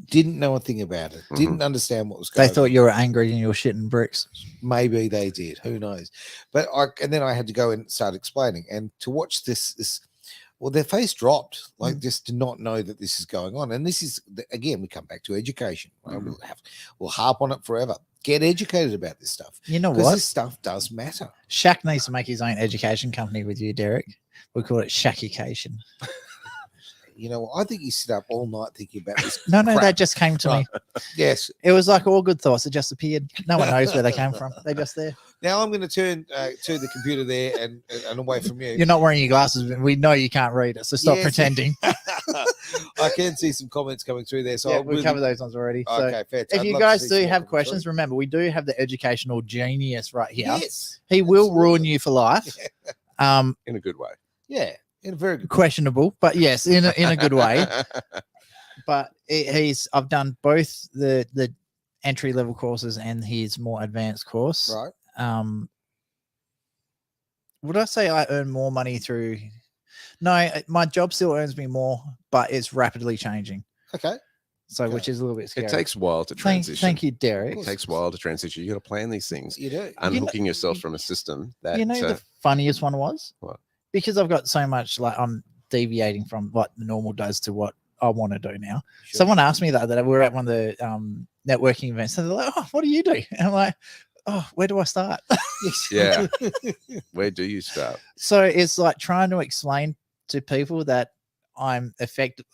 Speaker 1: Didn't know a thing about it. Didn't understand what was going on.
Speaker 3: They thought you were angry and you were shitting bricks.
Speaker 1: Maybe they did. Who knows? But then I had to go and start explaining. And to watch this, well, their face dropped, like just to not know that this is going on. And this is, again, we come back to education. Right? We'll harp on it forever. Get educated about this stuff.
Speaker 3: You know what?
Speaker 1: Because this stuff does matter.
Speaker 3: Shaq needs to make his own education company with you, Derek. We call it Shakication.
Speaker 1: You know, I think you sit up all night thinking about this.
Speaker 3: No, that just came to me.
Speaker 1: Yes.
Speaker 3: It was like all good thoughts. It just appeared. No one knows where they came from. They're just there.
Speaker 1: Now I'm going to turn to the computer there and away from you.
Speaker 3: You're not wearing your glasses. We know you can't read it, so stop pretending.
Speaker 1: I can see some comments coming through there. So
Speaker 3: yeah, we covered those ones already.
Speaker 1: Okay, fair.
Speaker 3: If you guys do have questions, remember, we do have the educational genius right here.
Speaker 1: Yes.
Speaker 3: He will ruin you for life.
Speaker 2: In a good way.
Speaker 1: Yeah. In a very good
Speaker 3: questionable, but yes, in a good way. But I've done both the entry level courses and his more advanced course.
Speaker 1: Right.
Speaker 3: Would I say I earn more money through? No, my job still earns me more, but it's rapidly changing.
Speaker 1: Okay.
Speaker 3: So, which is a little bit scary.
Speaker 2: It takes a while to transition.
Speaker 3: Thank you, Derek.
Speaker 2: It takes a while to transition. You got to plan these things.
Speaker 1: You do.
Speaker 2: Unhooking yourself from a system that.
Speaker 3: The funniest one was?
Speaker 2: What?
Speaker 3: Because I've got so much, like, I'm deviating from what the normal does to what I want to do now.
Speaker 1: Sure.
Speaker 3: Someone asked me that we were at one of the networking events. And they're like, "Oh, what do you do?" And I'm like, "Oh, where do I start?"
Speaker 2: Yeah. Where do you start?
Speaker 3: So it's like trying to explain to people that I'm affected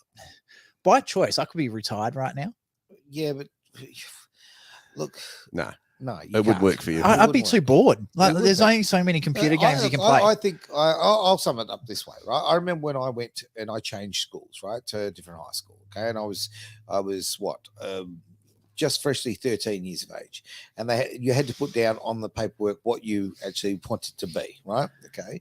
Speaker 3: by choice. I could be retired right now.
Speaker 1: Yeah, but look,
Speaker 2: no,
Speaker 1: it
Speaker 2: would work for you.
Speaker 3: I'd be too bored. Like, there's only so many computer games you can play.
Speaker 1: I think I'll sum it up this way, right? I remember when I went and I changed schools, right, to a different high school. Okay, and I was what, just freshly 13 years of age, and you had to put down on the paperwork what you actually wanted to be, right? Okay,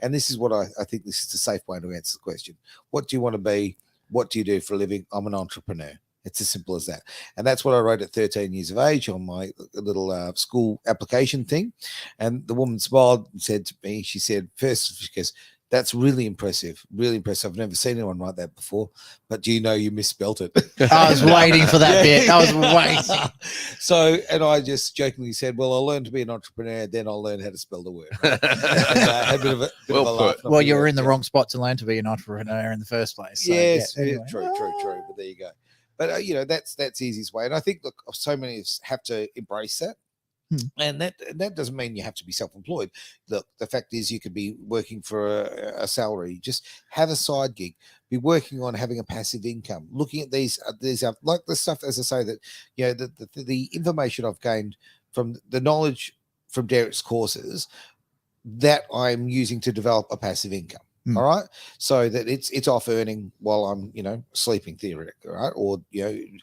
Speaker 1: and this is what I think this is the safe way to answer the question. What do you want to be? What do you do for a living? I'm an entrepreneur. It's as simple as that. And that's what I wrote at 13 years of age on my little school application thing. And the woman smiled and said to me, she said, first, she goes, "That's really impressive. Really impressive. I've never seen anyone write that before. But do you know you misspelt it?"
Speaker 3: I was waiting for that bit. I was waiting.
Speaker 1: So, and I just jokingly said, "Well, I'll learn to be an entrepreneur, then I'll learn how to spell the word." Right? And, a bit of a laugh.
Speaker 3: Well, you were in the wrong spot to learn to be an entrepreneur in the first place. So,
Speaker 1: yes,
Speaker 3: anyway.
Speaker 1: True. But there you go. But that's the easiest way, and I think so many of us have to embrace that. And that doesn't mean you have to be self-employed. Look, the fact is you could be working for a salary. Just have a side gig. Be working on having a passive income. Looking at these like the stuff, as I say, that the information I've gained from the knowledge from Derek's courses that I'm using to develop a passive income. All right, so that it's off earning while I'm sleeping theoretically, right, or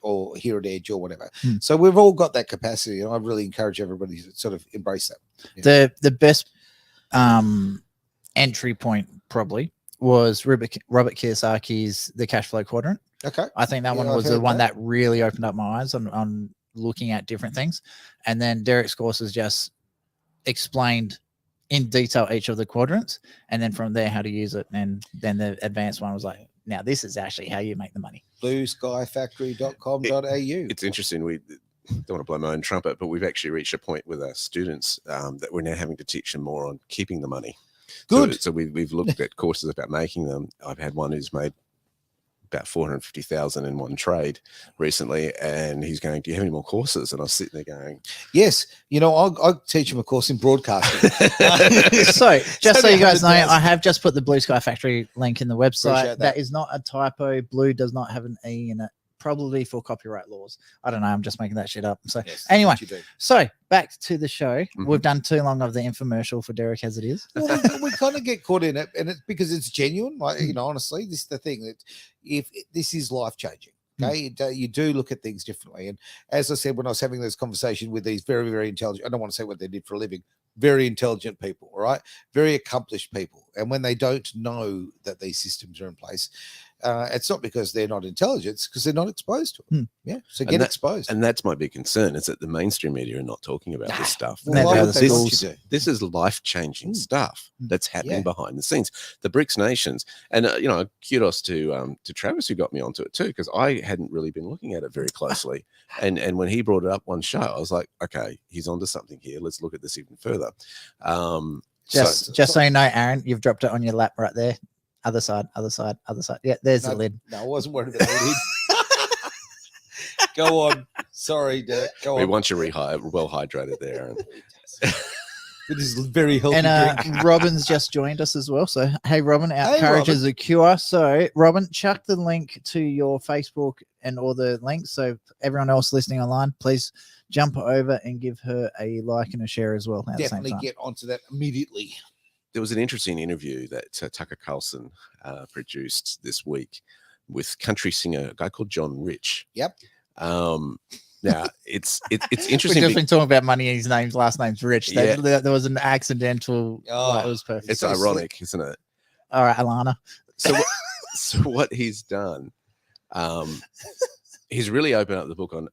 Speaker 1: or here at Edge or whatever. So we've all got that capacity, and I really encourage everybody to sort of embrace
Speaker 3: that. The best entry point probably was Robert Kiyosaki's The Cash Flow Quadrant.
Speaker 1: Okay,
Speaker 3: I think that one was the one that really opened up my eyes on looking at different things, and then Derek's courses just explained in detail each of the quadrants, and then from there how to use it, and then the advanced one was like Now, this is actually how you make the money.
Speaker 1: blueskyfactory.com.au.
Speaker 2: It's interesting. We don't want to blow my own trumpet, but we've actually reached a point with our students that we're now having to teach them more on keeping the money.
Speaker 1: Good.
Speaker 2: So we've looked at courses about making them. I've had one who's made about 450,000 in one trade recently, and he's going, "Do you have any more courses?" And I was sitting there going,
Speaker 1: "Yes, I'll teach him a course in broadcasting."
Speaker 3: So just so you guys know, I have just put the Blue Sky Factory link in the website. That is not a typo. Blue does not have an E in it, probably for copyright laws. I don't know. I'm just making that shit up. So anyway, so back to the show. We've done too long of the infomercial for Derek as it is.
Speaker 1: Well, we kind of get caught in it, and it's because it's genuine. Like, honestly, this is the thing, that if this is life changing. Okay, you do look at things differently. And as I said, when I was having this conversation with these very, very intelligent, I don't want to say what they did for a living, very intelligent people, right? Very accomplished people. And when they don't know that these systems are in place, it's not because they're not intelligent, it's because they're not exposed to it. Yeah, so get exposed.
Speaker 2: And that's my big concern, is that the mainstream media are not talking about this stuff.
Speaker 3: This
Speaker 2: is life-changing stuff that's happening behind the scenes. The BRICS nations, and kudos to Travis, who got me onto it too, because I hadn't really been looking at it very closely. And when he brought it up one show, I was like, okay, he's onto something here. Let's look at this even further.
Speaker 3: Just so you know, Aaron, you've dropped it on your lap right there. Other side. Yeah, there's the lid.
Speaker 1: No, I wasn't worried about the lid. Go on. Sorry, Derek. Go on.
Speaker 2: We want you well hydrated there, Aaron.
Speaker 1: It is very healthy.
Speaker 3: And
Speaker 1: drink.
Speaker 3: Robin's just joined us as well. So, hey, Robin, our courage is a cure. So, Robin, chuck the link to your Facebook and all the links. So, everyone else listening online, please jump over and give her a like and a share as well.
Speaker 1: Definitely get onto that immediately.
Speaker 2: There was an interesting interview that Tucker Carlson produced this week with country singer, a guy called John Rich.
Speaker 1: Yep.
Speaker 2: Now it's interesting.
Speaker 3: We've just been talking about money. His last name's Rich. There was an accidental. It was perfect.
Speaker 2: It's ironic, isn't it?
Speaker 3: All right, Alana.
Speaker 2: So what he's done, he's really opened up the book on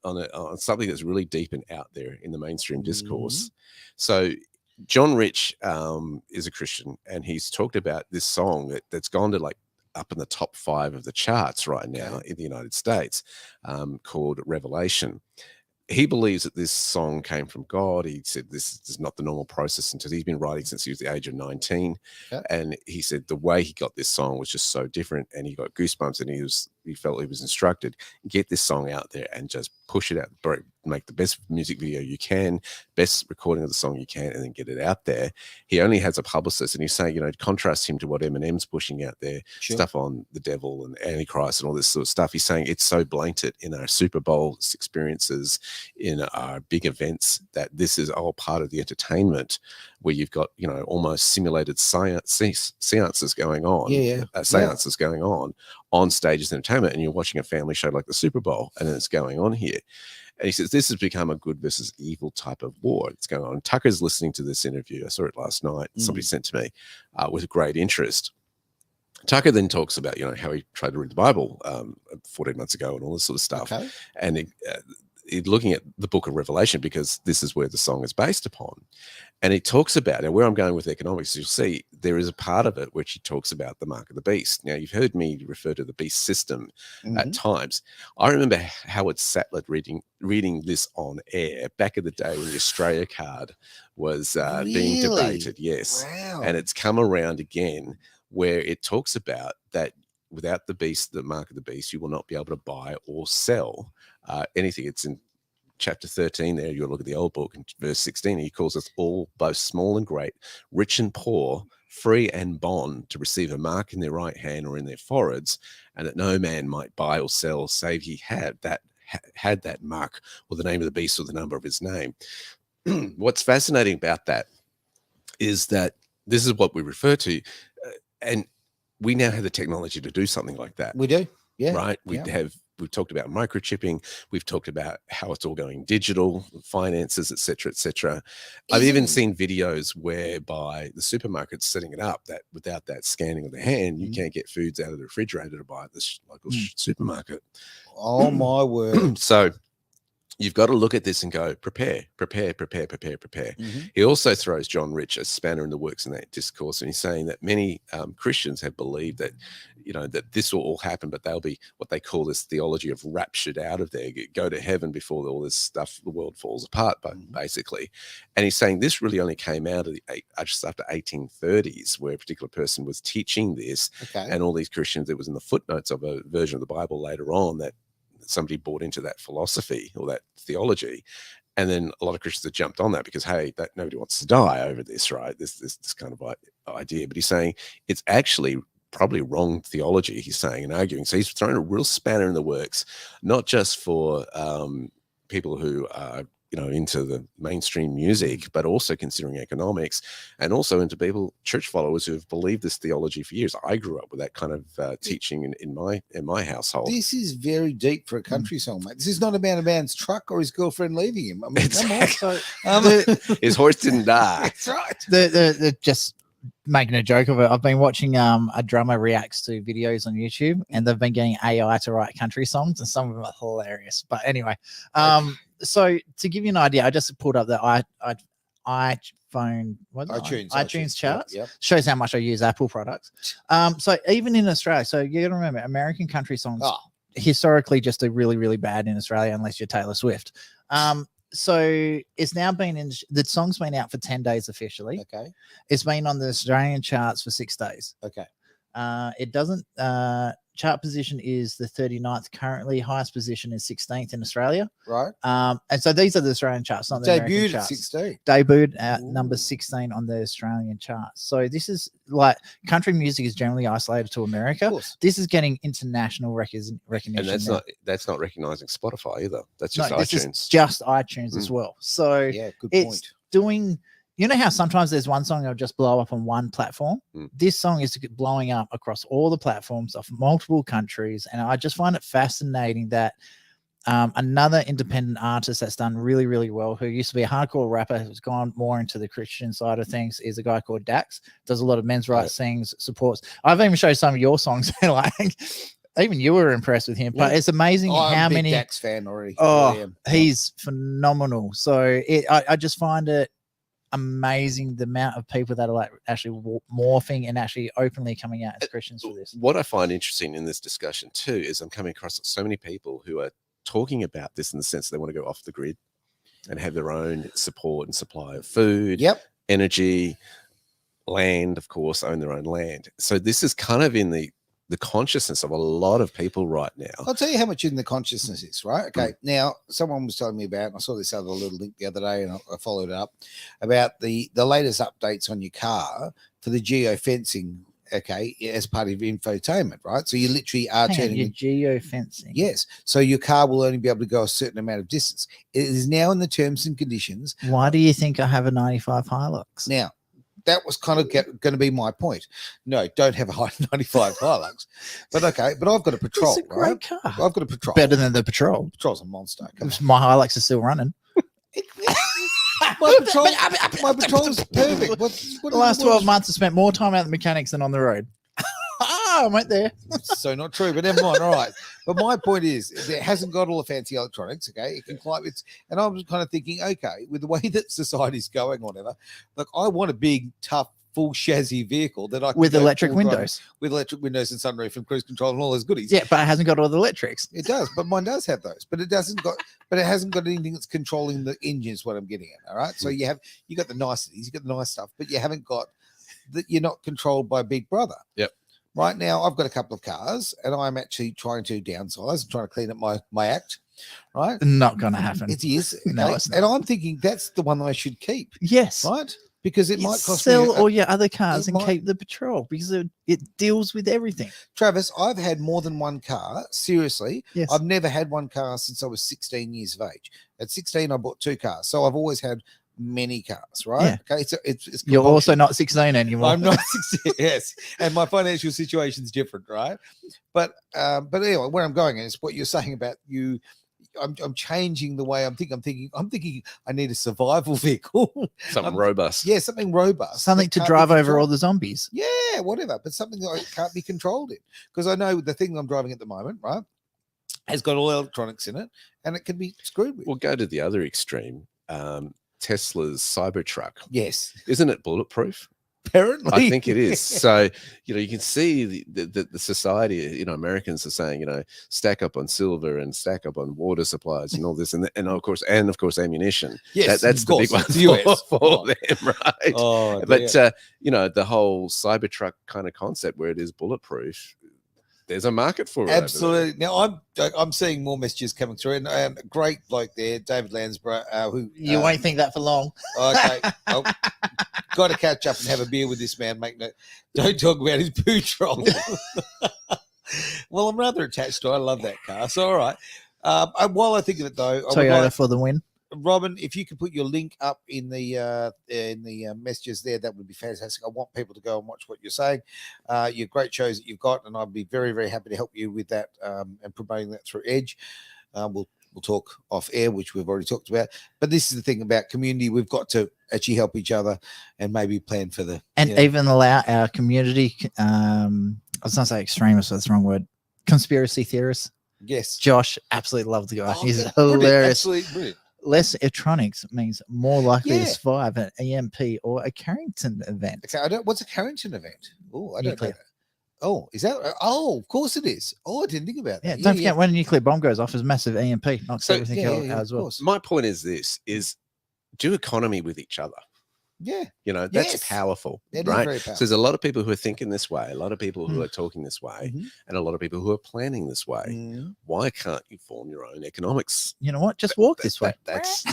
Speaker 2: something that's really deep and out there in the mainstream discourse. So John Rich is a Christian, and he's talked about this song that's gone to up in the top 5 of the charts right now in the United States, called Revelation. He believes that this song came from God. He said this is not the normal process, until he's been writing since he was the age of 19. And he said the way he got this song was just so different, and he got goosebumps, and he felt he was instructed, get this song out there and just push it out, make the best music video you can, best recording of the song you can, and then get it out there. He only has a publicist, and he's saying, contrast him to what Eminem's pushing out there, stuff on the devil and Antichrist and all this sort of stuff. He's saying it's so blatant in our Super Bowl experiences, in our big events, that this is all part of the entertainment, where you've got, almost simulated seances going on, seances going on stages of entertainment, and you're watching a family show like the Super Bowl, and then it's going on here. And he says this has become a good versus evil type of war. It's going on. Tucker's listening to this interview. I saw it last night. Somebody sent to me with great interest. Tucker then talks about, how he tried to read the Bible 14 months ago and all this sort of stuff. And he's looking at the book of Revelation, because this is where the song is based upon. And he talks about, and where I'm going with economics, you'll see there is a part of it which he talks about the mark of the beast. Now, you've heard me refer to the beast system at times. I remember Howard Sattler reading this on air back in the day when the Australia card was being debated. Yes. Wow. And it's come around again, where it talks about that without the beast, the mark of the beast, you will not be able to buy or sell anything. It's in chapter 13 there. You'll look at the old book, in verse 16, he calls us all, both small and great, rich and poor, free and bond, to receive a mark in their right hand or in their foreheads, and that no man might buy or sell save he had that mark, or the name of the beast, or the number of his name. What's fascinating about that is that this is what we refer to, and we now have the technology to do something like that.
Speaker 1: We do. Yeah.
Speaker 2: Right. We've talked about microchipping. We've talked about how it's all going digital, finances, et cetera, et cetera. I've even seen videos whereby the supermarket's setting it up that without that scanning of the hand, you can't get foods out of the refrigerator to buy at this local supermarket.
Speaker 1: Oh, my word.
Speaker 2: So you've got to look at this and go, prepare. He also throws John Rich a spanner in the works in that discourse, and he's saying that many Christians have believed that that this will all happen, but they'll be what they call this theology of raptured out of there, go to heaven before all this stuff, the world falls apart, but basically. And he's saying this really only came out of just after 1830s, where a particular person was teaching this, and all these Christians, it was in the footnotes of a version of the Bible later on that somebody bought into that philosophy or that theology. And then a lot of Christians have jumped on that because, hey, that nobody wants to die over this, right? This kind of idea. But he's saying it's actually probably wrong theology, he's saying and arguing. So he's throwing a real spanner in the works, not just for people who are, into the mainstream music, but also considering economics, and also into people, church followers, who have believed this theology for years. I grew up with that kind of teaching in my household.
Speaker 1: This is very deep for a country song, mate. This is not about a man's truck or his girlfriend leaving him. I mean, come on. So,
Speaker 2: his horse didn't die.
Speaker 1: That's right.
Speaker 3: The just making a joke of it. I've been watching a drummer reacts to videos on YouTube, and they've been getting AI to write country songs, and some of them are hilarious. But anyway, so to give you an idea, I just pulled up the iTunes charts.
Speaker 1: Yep.
Speaker 3: Shows how much I use Apple products. So even in Australia, so you got to remember, American country songs historically just do really, really bad in Australia unless you're Taylor Swift. So it's now been the song's been out for 10 days officially.
Speaker 1: Okay.
Speaker 3: It's been on the Australian charts for 6 days.
Speaker 1: Okay.
Speaker 3: It doesn't chart position is the 39th currently. Highest position is 16th in Australia.
Speaker 1: Right.
Speaker 3: And so these are the Australian charts, not the American
Speaker 1: Debuted
Speaker 3: charts.
Speaker 1: at 16.
Speaker 3: Debuted at number 16 on the Australian charts. So this is like country music is generally isolated to America. This is getting international recognition.
Speaker 2: And that's not recognizing Spotify either. That's just iTunes.
Speaker 3: This is just iTunes as well. So
Speaker 1: yeah, good
Speaker 3: it's
Speaker 1: point.
Speaker 3: doing. You know how sometimes there's one song that'll just blow up on one platform? This song is blowing up across all the platforms of multiple countries. And I just find it fascinating that another independent artist that's done really, really well, who used to be a hardcore rapper, who's gone more into the Christian side of things, is a guy called Dax. Does a lot of men's rights things, supports. I've even showed some of your songs. Like, even you were impressed with him, but it's amazing how many.
Speaker 1: I'm a big Dax fan already.
Speaker 3: Oh, he's phenomenal. So I just find it amazing the amount of people that are like actually morphing and actually openly coming out as Christians for this.
Speaker 2: What I find interesting in this discussion too is I'm coming across so many people who are talking about this in the sense they want to go off the grid and have their own support and supply of food, energy, land, of course, own their own land. So this is kind of in the consciousness of a lot of people right now.
Speaker 1: I'll tell you how much in the consciousness is, right? Okay. Now, someone was telling me about, and I saw this other little link the other day and I followed it up, about the latest updates on your car for the geofencing, okay, as part of infotainment, right? So you literally are turning
Speaker 3: your geofencing.
Speaker 1: Yes. So your car will only be able to go a certain amount of distance. It is now in the terms and conditions.
Speaker 3: Why do you think I have a 95 Hilux?
Speaker 1: Now, that was kind of going to be my point. No, don't have a 95 Hilux. But okay, but I've got a Patrol,
Speaker 3: it's a great car.
Speaker 1: I've got a Patrol.
Speaker 3: Better than the Patrol.
Speaker 1: Patrol's a monster.
Speaker 3: My Hilux is still running.
Speaker 1: My Patrol's perfect.
Speaker 3: The last 12 months I spent more time at the mechanics than on the road. I went there.
Speaker 1: So not true, but never mind. All right. But my point is, it hasn't got all the fancy electronics. Okay, it can climb. And I was kind of thinking, okay, with the way that society's going, or whatever. Look, I want a big, tough, full chassis vehicle that I can
Speaker 3: with electric windows,
Speaker 1: with electric windows and sunroof and cruise control and all those goodies.
Speaker 3: Yeah, but it hasn't got all the electrics.
Speaker 1: It does, but mine does have those. But it hasn't got anything that's controlling the engine. Is what I'm getting at. All right. So you got the niceties, you got the nice stuff, but you haven't got that. You're not controlled by Big Brother.
Speaker 2: Yep.
Speaker 1: Right now, I've got a couple of cars, and I'm actually trying to downsize and trying to clean up my act. Right?
Speaker 3: Not going to happen.
Speaker 1: It is. Okay?
Speaker 3: No, it's not.
Speaker 1: And I'm thinking that's the one I should keep.
Speaker 3: Yes.
Speaker 1: Right? Because it might cost
Speaker 3: sell
Speaker 1: me
Speaker 3: all your other cars and keep the Patrol because it deals with everything.
Speaker 1: Travis, I've had more than one car. Seriously.
Speaker 3: Yes.
Speaker 1: I've never had one car since I was 16 years of age. At 16, I bought 2 cars. So I've always had many cars, right?
Speaker 3: Yeah.
Speaker 1: Okay, so it's
Speaker 3: you're also not 16 anymore.
Speaker 1: I'm not 16, yes, and my financial situation is different, right? But anyway, where I'm going is what you're saying about you. I'm changing the way I'm thinking. I'm thinking I need a survival vehicle,
Speaker 2: something robust.
Speaker 1: Yeah, something robust,
Speaker 3: something to drive over all the zombies.
Speaker 1: Yeah, whatever, but something that I can't be controlled in, because I know the thing I'm driving at the moment, right, has got all electronics in it, and it can be screwed with.
Speaker 2: We'll go to the other extreme. Tesla's Cybertruck.
Speaker 1: Yes.
Speaker 2: Isn't it bulletproof?
Speaker 1: Apparently,
Speaker 2: I think it is. So, you can see the society, Americans are saying, stack up on silver and stack up on water supplies and all this. And of course, ammunition.
Speaker 1: Yes,
Speaker 2: that's the big one for them, right?
Speaker 1: Oh,
Speaker 2: but, the whole Cybertruck kind of concept where it is bulletproof, there's a market for it.
Speaker 1: Absolutely. Now I'm seeing more messages coming through, and great bloke there, David Lansborough, who
Speaker 3: you won't think that for long.
Speaker 1: Okay, got to catch up and have a beer with this man. Don't talk about his poo troll. Well, I'm rather attached to it. I love that car. So all right. While I think of it though,
Speaker 3: Toyota for the win.
Speaker 1: Robin, if you could put your link up in the messages there, that would be fantastic. I want people to go and watch what you're saying. Your great shows that you've got, and I'd be very, very happy to help you with that and promoting that through Edge. We'll talk off air, which we've already talked about. But this is the thing about community. We've got to actually help each other and maybe plan for
Speaker 3: even allow our community. I was going to say extremists, but that's the wrong word. Conspiracy theorists.
Speaker 1: Yes.
Speaker 3: Josh, absolutely love the guy. He's hilarious.
Speaker 1: Brilliant. Absolutely brilliant.
Speaker 3: Less electronics means more likely to survive an EMP or a Carrington event.
Speaker 1: Okay, what's a Carrington event? Oh, I don't know that. Oh, is that? Oh, of course it is. Oh, I didn't think about that.
Speaker 3: Yeah, don't forget when a nuclear bomb goes off, there's a massive EMP. Knocks everything out as well.
Speaker 2: My point is do economy with each other.
Speaker 1: Yeah.
Speaker 2: That's powerful,
Speaker 1: that
Speaker 2: right?
Speaker 1: Is very powerful.
Speaker 2: So there's a lot of people who are thinking this way, a lot of people who are talking this way, and a lot of people who are planning this way. Why can't you form your own economics?
Speaker 3: You know what? Just walk this way.
Speaker 2: That's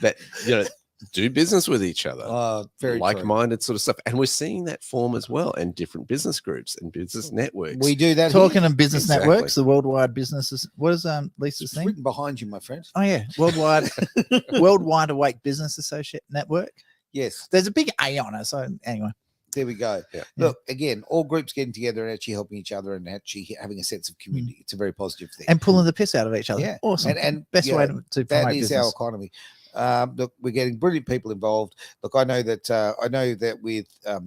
Speaker 2: that, do business with each other.
Speaker 1: Very
Speaker 2: like-minded sort of stuff. And we're seeing that form as well, and different business groups and business networks.
Speaker 1: We do that.
Speaker 3: Talking of business networks, the worldwide businesses. What is Lisa's thing?
Speaker 1: Written behind you, my friend.
Speaker 3: Oh yeah, Worldwide Awake Business Associate Network.
Speaker 1: Yes,
Speaker 3: there's a big A on it. So anyway,
Speaker 1: there we go. Yeah. Look, again, all groups getting together and actually helping each other and actually having a sense of community. It's a very positive thing.
Speaker 3: And pulling the piss out of each other.
Speaker 1: Yeah,
Speaker 3: awesome.
Speaker 1: And
Speaker 3: best way to promote
Speaker 1: that is
Speaker 3: business.
Speaker 1: our economy. Look, we're getting brilliant people involved. Look, I know that with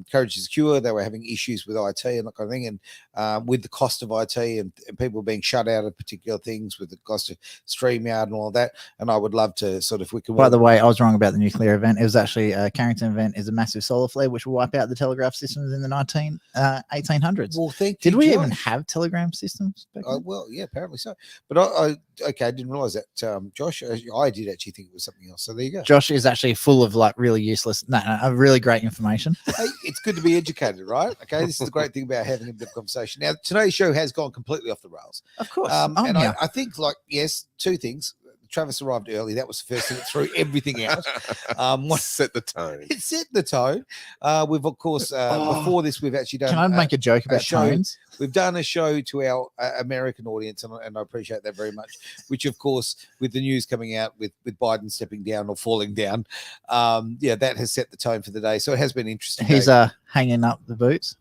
Speaker 1: Courage is Cure, they were having issues with IT and that kind of thing, and with the cost of IT and people being shut out of particular things with the cost of StreamYard and all of that. And I would love to sort of, if we can.
Speaker 3: By the way, I was wrong about the nuclear event. It was actually a Carrington event. Is a massive solar flare which will wipe out the telegraph systems in the 1800s.
Speaker 1: Well, thank
Speaker 3: you. Did we
Speaker 1: Josh.
Speaker 3: even have telegram systems?
Speaker 1: Well, yeah, apparently so. But I didn't realize that, Josh. I did actually think it was something else. So there you go.
Speaker 3: Josh is actually full of like really useless, really great information.
Speaker 1: Hey, it's good to be educated, right? Okay, this is the great thing about having a bit of conversation. Now, today's show has gone completely off the rails.
Speaker 3: Of course.
Speaker 1: I think, two things. Travis arrived early. That was the first thing that threw everything out.
Speaker 2: Set the tone.
Speaker 1: It set the tone. We've, of course, before this, we've actually done.
Speaker 3: Can I make a joke about tones?
Speaker 1: We've done a show to our American audience, and I appreciate that very much, which, of course, with the news coming out with Biden stepping down or falling down, that has set the tone for the day. So it has been interesting.
Speaker 3: He's hanging up the boots.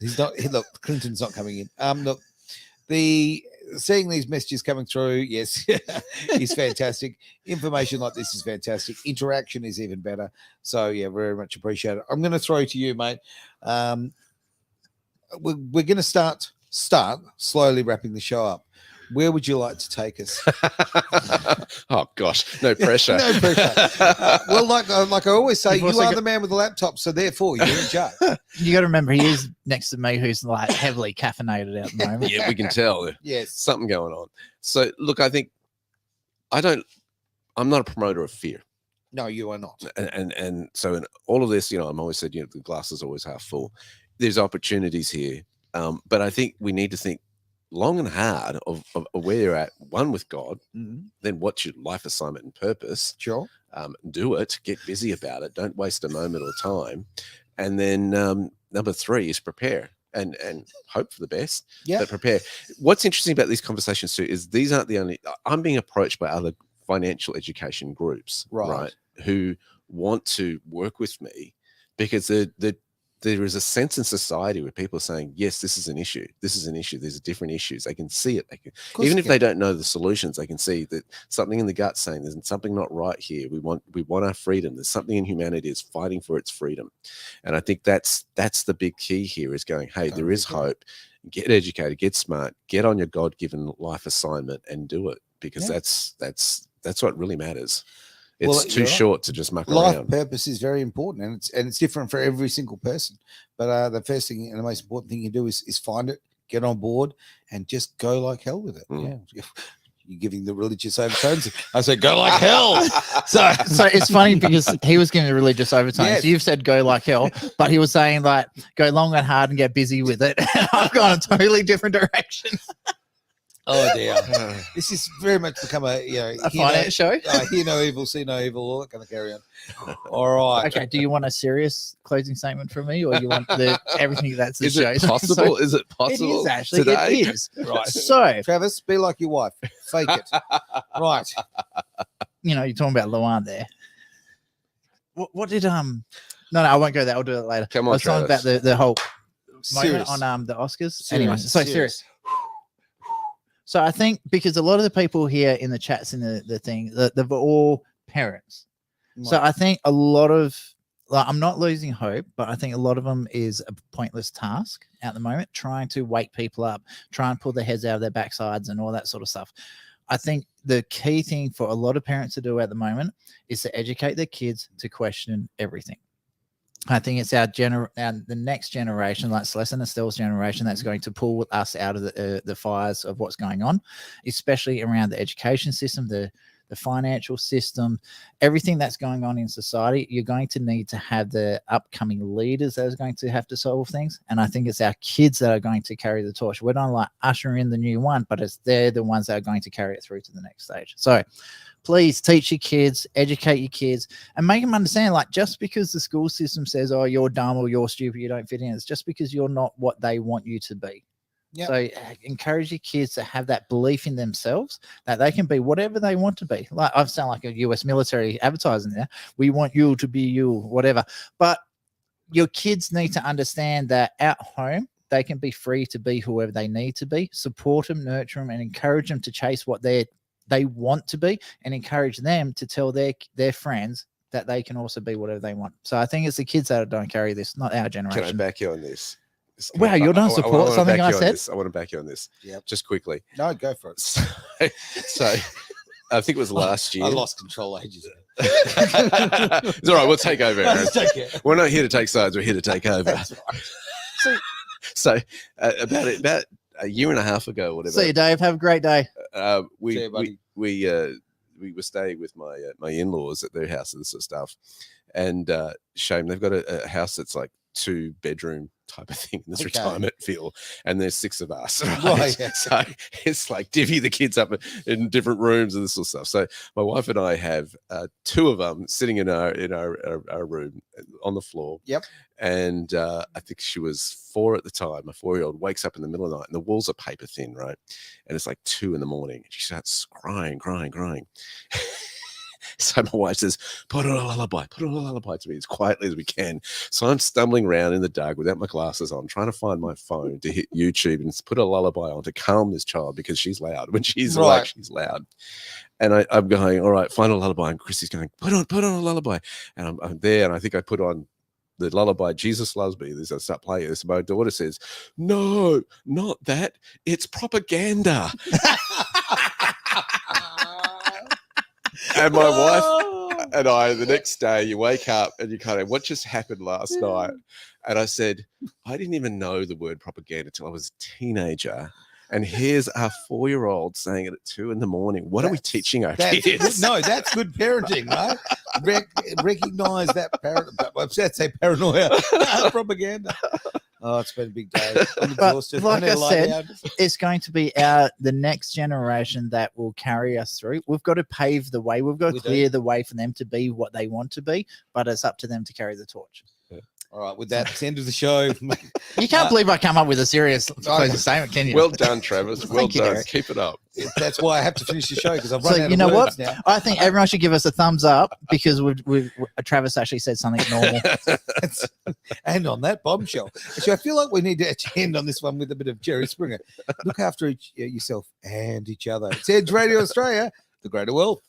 Speaker 1: He's not. Look, Clinton's not coming in. Look, seeing these messages coming through, yes, is fantastic. Information like this is fantastic. Interaction is even better. So yeah, very much appreciate it. I'm going to throw to you, mate. We're going to start slowly wrapping the show up. Where would you like to take us?
Speaker 2: Oh gosh, no pressure.
Speaker 1: No pressure. Well, like I always say, you are the man with the laptop, so therefore you're in charge.
Speaker 3: You got to remember, he is next to me, who's like heavily caffeinated at the moment.
Speaker 2: Yeah, we can tell.
Speaker 1: Yes,
Speaker 2: something going on. So look, I think I'm not a promoter of fear.
Speaker 1: No, you are not.
Speaker 2: And so in all of this, I'm always said, the glass is always half full. There's opportunities here, but I think we need to think long and hard of where you're at, one with God, then what's your life assignment and purpose.
Speaker 1: Sure.
Speaker 2: Do it, get busy about it. Don't waste a moment or time. And then number 3 is prepare and hope for the best.
Speaker 1: Yeah.
Speaker 2: But prepare. What's interesting about these conversations too is these aren't the only, I'm being approached by other financial education groups, right? Who want to work with me because there is a sense in society where people are saying, yes, this is an issue. This is an issue. There's different issues. They can see it. Even if they don't know the solutions, they can see that something in the gut saying there's something not right here. We want our freedom. There's something in humanity is fighting for its freedom. And I think that's the big key here is going, hey, there is hope. Get educated, get smart, get on your God-given life assignment and do it because that's That's what really matters. It's too short to just muck
Speaker 1: life
Speaker 2: around.
Speaker 1: Purpose is very important, and it's different for every single person. But the first thing and the most important thing you do is find it, get on board, and just go like hell with it. Yeah. You're giving the religious overtones. I said, go like hell.
Speaker 3: So it's funny because he was giving the religious overtones.
Speaker 1: Yes.
Speaker 3: You've said go like hell, but he was saying like go long and hard and get busy with it. I've gone a totally different direction.
Speaker 1: Oh dear, this is very much become a
Speaker 3: finance show.
Speaker 1: Hear no evil, see no evil, all that kind of carry on. All right.
Speaker 3: Okay. Do you want a serious closing statement from me, or you want everything that's the
Speaker 2: Is
Speaker 3: show?
Speaker 2: it possible? Is it possible?
Speaker 3: It is actually.
Speaker 2: Today?
Speaker 3: It is.
Speaker 1: Right.
Speaker 3: So,
Speaker 1: Travis, be like your wife. Fake it. Right.
Speaker 3: You're talking about Luan there. What did No, I won't go there. I'll do it later.
Speaker 2: Come on,
Speaker 3: I was talking about the whole
Speaker 1: Serious.
Speaker 3: moment on the Oscars.
Speaker 1: Serious.
Speaker 3: Anyway, so serious. So I think because a lot of the people here in the chats in the thing, they're all parents.
Speaker 1: Right.
Speaker 3: So I think a lot of, I'm not losing hope, but I think a lot of them is a pointless task at the moment, trying to wake people up, try and pull their heads out of their backsides and all that sort of stuff. I think the key thing for a lot of parents to do at the moment is to educate their kids to question everything. I think it's the next generation, like Celeste and Estelle's generation, that's going to pull us out of the fires of what's going on, especially around the education system, the financial system, everything that's going on in society. You're going to need to have the upcoming leaders that are going to have to solve things. And I think it's our kids that are going to carry the torch. We're not like ushering in the new one, but they're the ones that are going to carry it through to the next stage. So please teach your kids, educate your kids, and make them understand, like, just because the school system says, oh, you're dumb or you're stupid, you don't fit in, it's just because you're not what they want you to be. Yep. So encourage your kids to have that belief in themselves that they can be whatever they want to be. Like, I sound like a US military advertising there. We want you to be you, whatever. But your kids need to understand that at home, they can be free to be whoever they need to be. Support them, nurture them, and encourage them to chase what they want to be, and encourage them to tell their friends that they can also be whatever they want. So I think it's the kids that don't carry this, not our generation.
Speaker 2: Can I back you on this?
Speaker 3: Wow, you don't support something I said?
Speaker 2: I want to back you on this.
Speaker 1: Yeah.
Speaker 2: Just quickly.
Speaker 1: No, go for it.
Speaker 2: So I think it was last year.
Speaker 1: I lost control ages ago.
Speaker 2: It's all right. We'll take over, Aaron. We're not here to take sides. We're here to take over.
Speaker 1: That's right.
Speaker 2: So about a year and a half ago, whatever.
Speaker 3: See you, Dave. Have a great day.
Speaker 2: We were staying with my in-laws at their house and this sort of stuff, and shame they've got a house that's like 2-bedroom type of thing in this retirement feel, and there's 6 of us, right? Yeah. So it's like divvy the kids up in different rooms and this sort of stuff. So my wife and I have 2 of them sitting in our room on the floor.
Speaker 1: Yep.
Speaker 2: And I think she was 4 at the time. A 4-year-old wakes up in the middle of the night and the walls are paper thin, right? And it's like 2 in the morning. She starts crying. So my wife says, put on a lullaby to me as quietly as we can. So I'm stumbling around in the dark without my glasses on, trying to find my phone to hit YouTube and put a lullaby on to calm this child, because she's loud. When she's awake, she's loud. And I'm going, all right, find a lullaby. And Chrissy's going, put on a lullaby. And I'm there, and I think I put on the lullaby, Jesus Loves Me. I start playing this. My daughter says, no, not that. It's propaganda. And my wife and I, the next day, you wake up and you kind of, what just happened last night? And I said, I didn't even know the word propaganda until I was a teenager. And here's our 4-year-old saying it at 2 in the morning. What are we teaching our kids?
Speaker 1: No, that's good parenting, right? Recognize that parent. I'm sad to say paranoia. Propaganda. Oh, it's been a big day.
Speaker 3: But like I said, it's going to be the next generation that will carry us through. We've got to pave the way. We've got to clear the way for them to be what they want to be, but it's up to them to carry the torch.
Speaker 1: Yeah. All right, with that, it's the end of the show.
Speaker 3: You can't believe I come up with a serious closing statement, can you?
Speaker 2: Well done, Travis. Well done. Derek. Keep it up.
Speaker 1: That's why I have to finish the show, because I've run out
Speaker 3: of
Speaker 1: words now.
Speaker 3: I think everyone should give us a thumbs up, because Travis actually said something normal.
Speaker 1: And on that bombshell. Actually, I feel like we need to end on this one with a bit of Jerry Springer. Look after yourself and each other. It's Edge Radio Australia, the greater wealth.